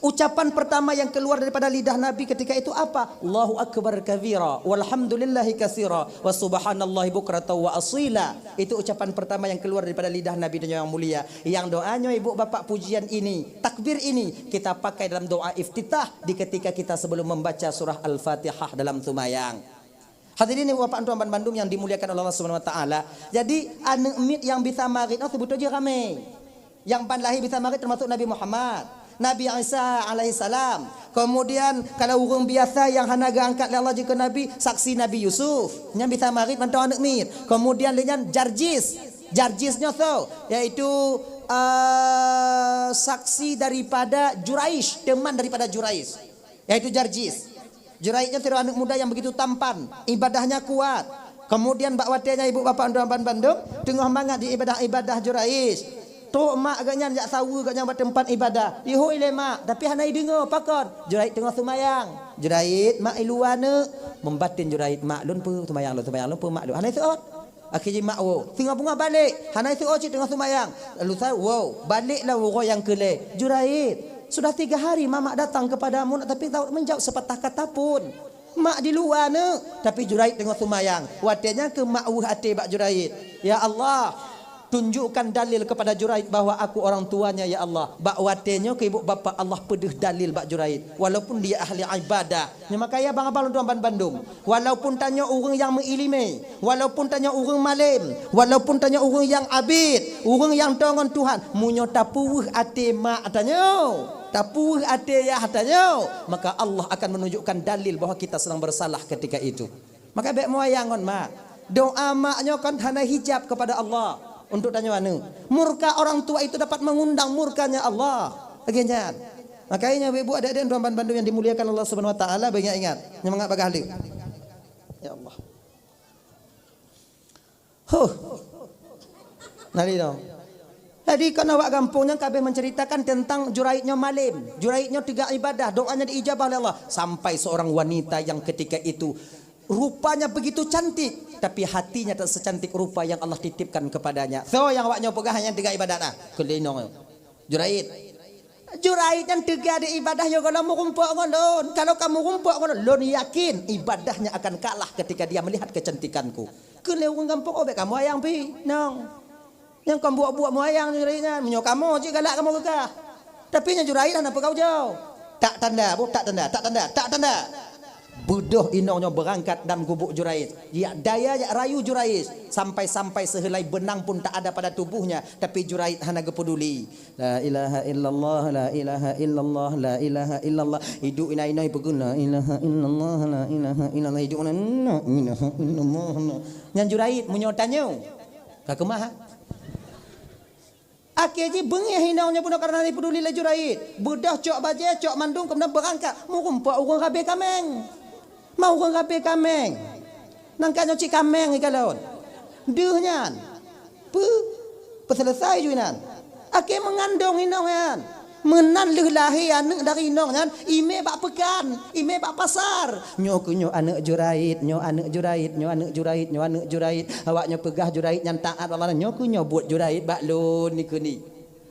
Ucapan pertama yang keluar daripada lidah Nabi ketika itu apa? Allahu akbar kabira walhamdulillahi katsira wa subhanallahi bukratan wa asila. Itu ucapan pertama yang keluar daripada lidah Nabi yang mulia. Yang doanya ibu bapak pujian ini, takbir ini kita pakai dalam doa iftitah di ketika kita sebelum membaca surah Al-Fatihah dalam sembahyang. Hadirin ibu bapak tuan Bandung yang dimuliakan Allah Subhanahu wa taala. Jadi anak mit yang bisa marit sebut aja ramai. Yang pan lahir bisa marit termasuk Nabi Muhammad, Nabi Isa alaihi salam. Kemudian kalau orang biasa yang hanaga angkat oleh Allah jika Nabi, saksi Nabi Yusuf yang bisa marit mantau anak mir. Kemudian dengan Jarjisnya so yaitu saksi daripada Juraish, teman daripada Juraish, yaitu Jarjis. Juraishnya seorang anak muda yang begitu tampan, ibadahnya kuat. Kemudian bakwatenya ibu bapak Tuan Bandung tengah mangat di ibadah Juraish. Tok mak agaknya jak sawu agaknya buat tempat ibadah. Ihu ile mak, tapi hanai dengar pakon. Jurait tengah semayang. Jurait mak iluane membatin jurait mak lun pu semayang lun pu mak lun. Hanai seot. Akhirnya mak wo. Tinggal bunga balik. Hanai seot cik tengah semayang. Lalu saya wow, baliklah wo yang kele. Jurait, sudah 3 hari mamak datang kepadamu tapi tak menjawab sepatah kata pun. Mak di luar ne, tapi jurait tengah semayang. Watenya ke mak hati bak jurait. Ya Allah, tunjukkan dalil kepada Jurait bahwa aku orang tuanya ya Allah. Bak watenya ke ibu bapa Allah pedih dalil bak Jurait. Walaupun dia ahli ibadah. Maka ya bang abang tuan Bandung. Walaupun tanya orang yang mengilimi, walaupun tanya orang malim, walaupun tanya orang yang abid, orang yang tongon Tuhan, munyo tapuh ate mak tanya. Tapuh ate ya tanya. Maka Allah akan menunjukkan dalil bahwa kita sedang bersalah ketika itu. Maka baik moyangon mak. Doa maknya kan hana hijab kepada Allah. Untuk tanya mana? Murka orang tua itu dapat mengundang murkanya Allah. Akhirnya. Makanya ibu adik-adik tuan Bandung yang dimuliakan Allah Subhanahu wa taala banyak ingat. Nyemangat bagahli. Ya Allah. Nali dong. Jadi kan awak kampungnya kabeh menceritakan tentang Juraitnya malim. Juraitnya 3 ibadah, doanya diijabah oleh Allah. Sampai seorang wanita yang ketika itu rupanya begitu cantik, tapi hatinya tak secantik rupa yang Allah titipkan kepadanya. So yang awaknya pegah hanya 3 ibadah nah. Kelinong. Jurait yang 3 di ibadahnya kalau kamu rumpuk ngolon. Kalau kamu rumpuk ngolon, lon yakin ibadahnya akan kalah ketika dia melihat kecantikanku. Kelewung kampung obek kamu ayang pi. Nong. Yang kamu buat-buat moyang juraitnya, menyo kamu je galak kamu gegah. Tapi nya jurait apa kau jauh? Tak tanda. Budoh inongnya berangkat dan gubuk Jurais. Ya daya ya rayu Jurais sampai sehelai benang pun tak ada pada tubuhnya, tapi Jurais hana peduli. La ilaha illallah, la ilaha illallah, la ilaha illallah. Hidup ina berguna. Ilaha illallah, la ilaha illallah. Hidup ina ilaha illallah. Yang Jurais menyotanya. Ka kemah? Akhirnya bengih hinaunya pun karena peduli le Jurais. Budah cok baje, cok mandung kemudian berangkat. Murumpak orang kabeh kameng. Mau orang kabeh kameng. Nangkanya cik kameng ikalon. Deuhnyan. Selesai juinan. Akhir mengandung hinauan. Menan leh lahir anak dari nong kan. Ime bak pekan, ime bak pasar. Nyo anak jurait, nyo anak jurait, nyo anak jurait, nyo anak jurait. Awaknya pegah jurait yang taat Allah. Nyo buat jurait bak lon ni kuni.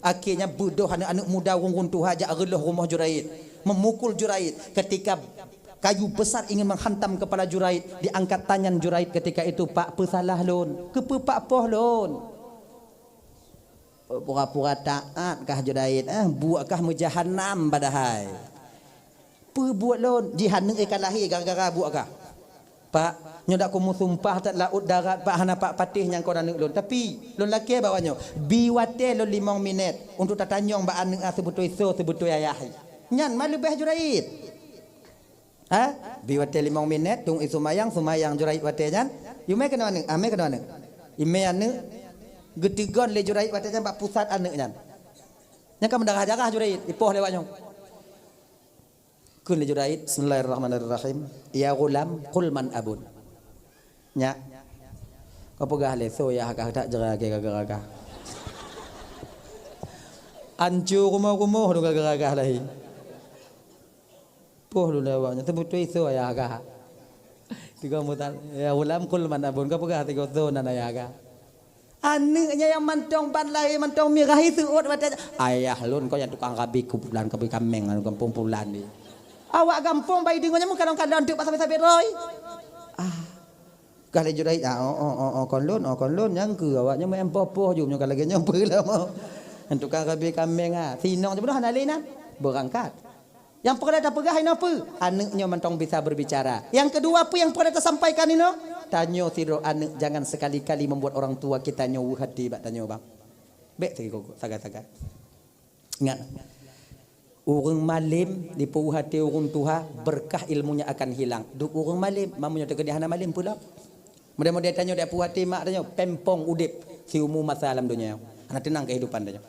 Akhirnya bodoh anak-anak muda urung tuha ajak relah rumah jurait. Memukul jurait ketika kayu besar ingin menghantam kepala jurait, diangkat tangan jurait ketika itu, pak pesalah lon, kepepak poh lon. Pura-pura taat kah jurait, buatkah mujahannam badahai. Buat lon, jihanneng ikan lahir gara-gara buatkah. Pak, nyodak ku sumpah tak laut darat pak hana pak patih yang kau nanek lon. Tapi lon laki bawanya, biwate lon 5 minit untuk tatanyong ba anek sebetul iso sebetul ayah. Nyan malu beh jurait. Biwate 5 minit tung sumayang jurait wate nyan. Yume kena mana? Ame kena mana? Ime ane getigon le jurait wate nyan bak pusat ane nyan. Nya kam darah-darah jurait ipoh lewatnya. Kun le jurait bismillahirrahmanirrahim. Ya gulam qul man abun. Nya. Kau pegah le so ya hak tak jerage gagaraga. Ancu rumah-rumah lu gagaraga lahi. Poh lu lewatnya sebetul itu ya agak. Tiga mutan ya ulam kul mana pun kau pegah tiga tu nana ya agak. Anaknya yang mantong ban lagi mantong mirah itu baca ayah lun kau yang tukang kabi kumpulan kabi kameng kampung pulan ni. Awak gampung bayi dengannya muka kadang untuk pasal sabi roy. Kalau jurai kon lun yang ke awaknya main popoh jumnya kalau lagi nyamper lah mau. Tukang kabi kameng sinong je belah nalina berangkat. Yang pernah tak pegah ini apa? Anaknya mentong bisa berbicara. Yang kedua apa yang pernah tak sampaikan ini? Tanya siro anak jangan sekali-kali membuat orang tua kita nyawu hati bak tanya bang. Bek segi kok saga-saga. Ingat. Urang malim di puhu hati urang tua berkah ilmunya akan hilang. Duk urang malim mamunya terkedihan malim pula. Mudah-mudahan tanya dia puhu hati mak tanya pempong udip si umum masa alam dunia. Anak tenang kehidupan dia.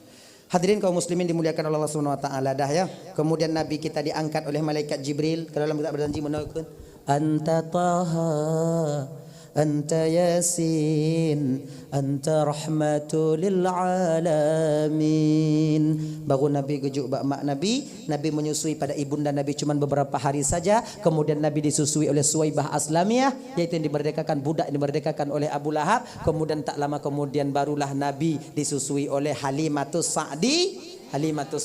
Hadirin kaum muslimin dimuliakan oleh Allah Subhanahu wa taala dah ya. Kemudian nabi kita diangkat oleh malaikat Jibril ke dalam kitab berjanji menaikkan anta taha anta yasin anta rahmatul lil alamin. Baru nabi gejuk bak mak nabi menyusui pada ibunda nabi cuma beberapa hari saja, kemudian nabi disusui oleh Suwaibah Aslamiyah yaitu yang dimerdekakan budak yang dimerdekakan oleh Abu Lahab, kemudian tak lama kemudian barulah nabi disusui oleh Halimatus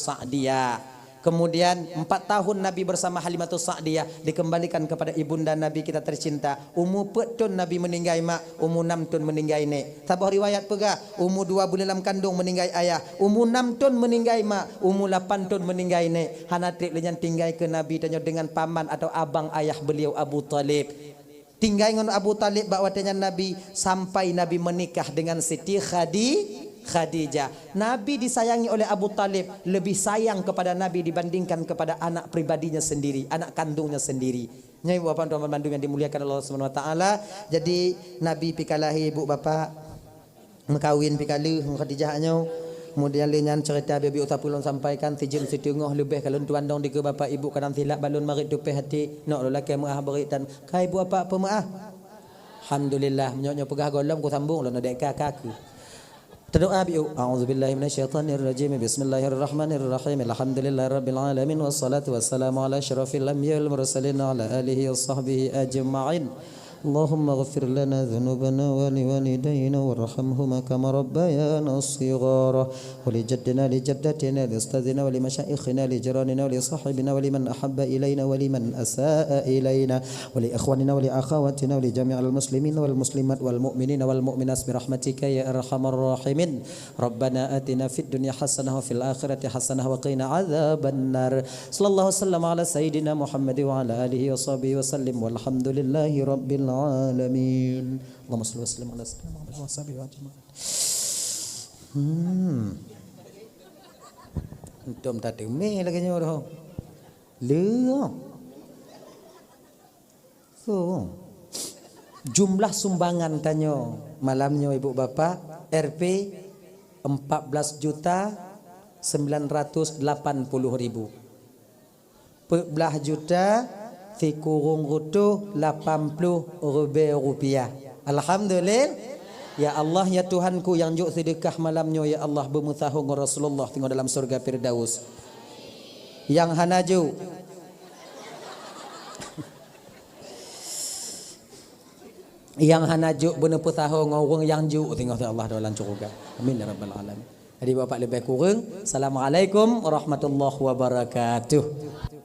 Sa'diyah. Kemudian 4 tahun Nabi bersama Halimatus Sa'diyah dikembalikan kepada ibunda Nabi kita tercinta. Umur petun Nabi meninggai mak, umur 6 tahun meninggai nek. Sabah riwayat pegah, umur 2 bulan dalam kandung meninggai ayah, umur 6 tahun meninggai mak, umur 8 tahun meninggai nek. Hanatrip lenyan tinggai ke Nabi tanya dengan paman atau abang ayah beliau Abu Talib. Tinggai dengan Abu Talib bawa tanya Nabi sampai Nabi menikah dengan Siti Khadijah. Nabi disayangi oleh Abu Talib, lebih sayang kepada Nabi dibandingkan kepada anak pribadinya sendiri, anak kandungnya sendiri. Nyai bapak tuan bandung yang dimuliakan Allah Subhanahu wa taala. Jadi Nabi pikalahi ibu bapa mengkawin pikalu Khadijahnya. Kemudian lenyan cerita bibi utapulun sampaikan sejeng setengah lebih kalau tuan dong di ke bapa ibu kadang silap balun marit tu hati nak lelaki maah beritan kai ibu apa maah. Alhamdulillah menyonya pegah golong ku sambung lo dek kakak. Terdoa biu a'udzubillahi minasyaitonir rajim bismillahirrahmanirrahim alhamdulillahirabbil alamin wassalatu wassalamu ala asyrafil anbiya'il mursalin ala alihi washabbihi ajma'in. اللهم اغفر لنا ذنوبنا ولوالدينا وارحمهما كما ربيانا صغارا ولجدنا لجدتنا لاستاذنا ولمشايخنا لجيراننا ولصاحبنا ولمن احب الينا ولمن اساء الينا ولاخواننا ولاخواتنا ولجميع المسلمين والمسلمات والمؤمنين والمؤمنات برحمتك يا ارحم الراحمين. ربنا آتنا في الدنيا حسنه وفي الاخره حسنه وقنا عذاب النار. صلى الله وسلم على سيدنا محمد وعلى اله وصحبه وسلم والحمد لله رب العالمين. Allahumma shalli wa sallim ala sayyidina Muhammad wa sahbihi ajma'in. Entum tak teme lagi nyo dah. Le. So. Jumlah sumbangan tanyo malamnya ibu bapa Rp 14.980.000. 14 juta si kurung rutuh 80 rupiah. Alhamdulillah. Ya Allah ya Tuhanku yang juk sedekah malamnya ya Allah bermusahung Rasulullah tinggal dalam surga Firdaus. Yang hanaju. Yang hanaju bener putaho ngorong yang ju tengok Allah dalam surga. Amin ya rabbal alamin. Jadi bapak lebih kurang. Assalamualaikum warahmatullahi wabarakatuh.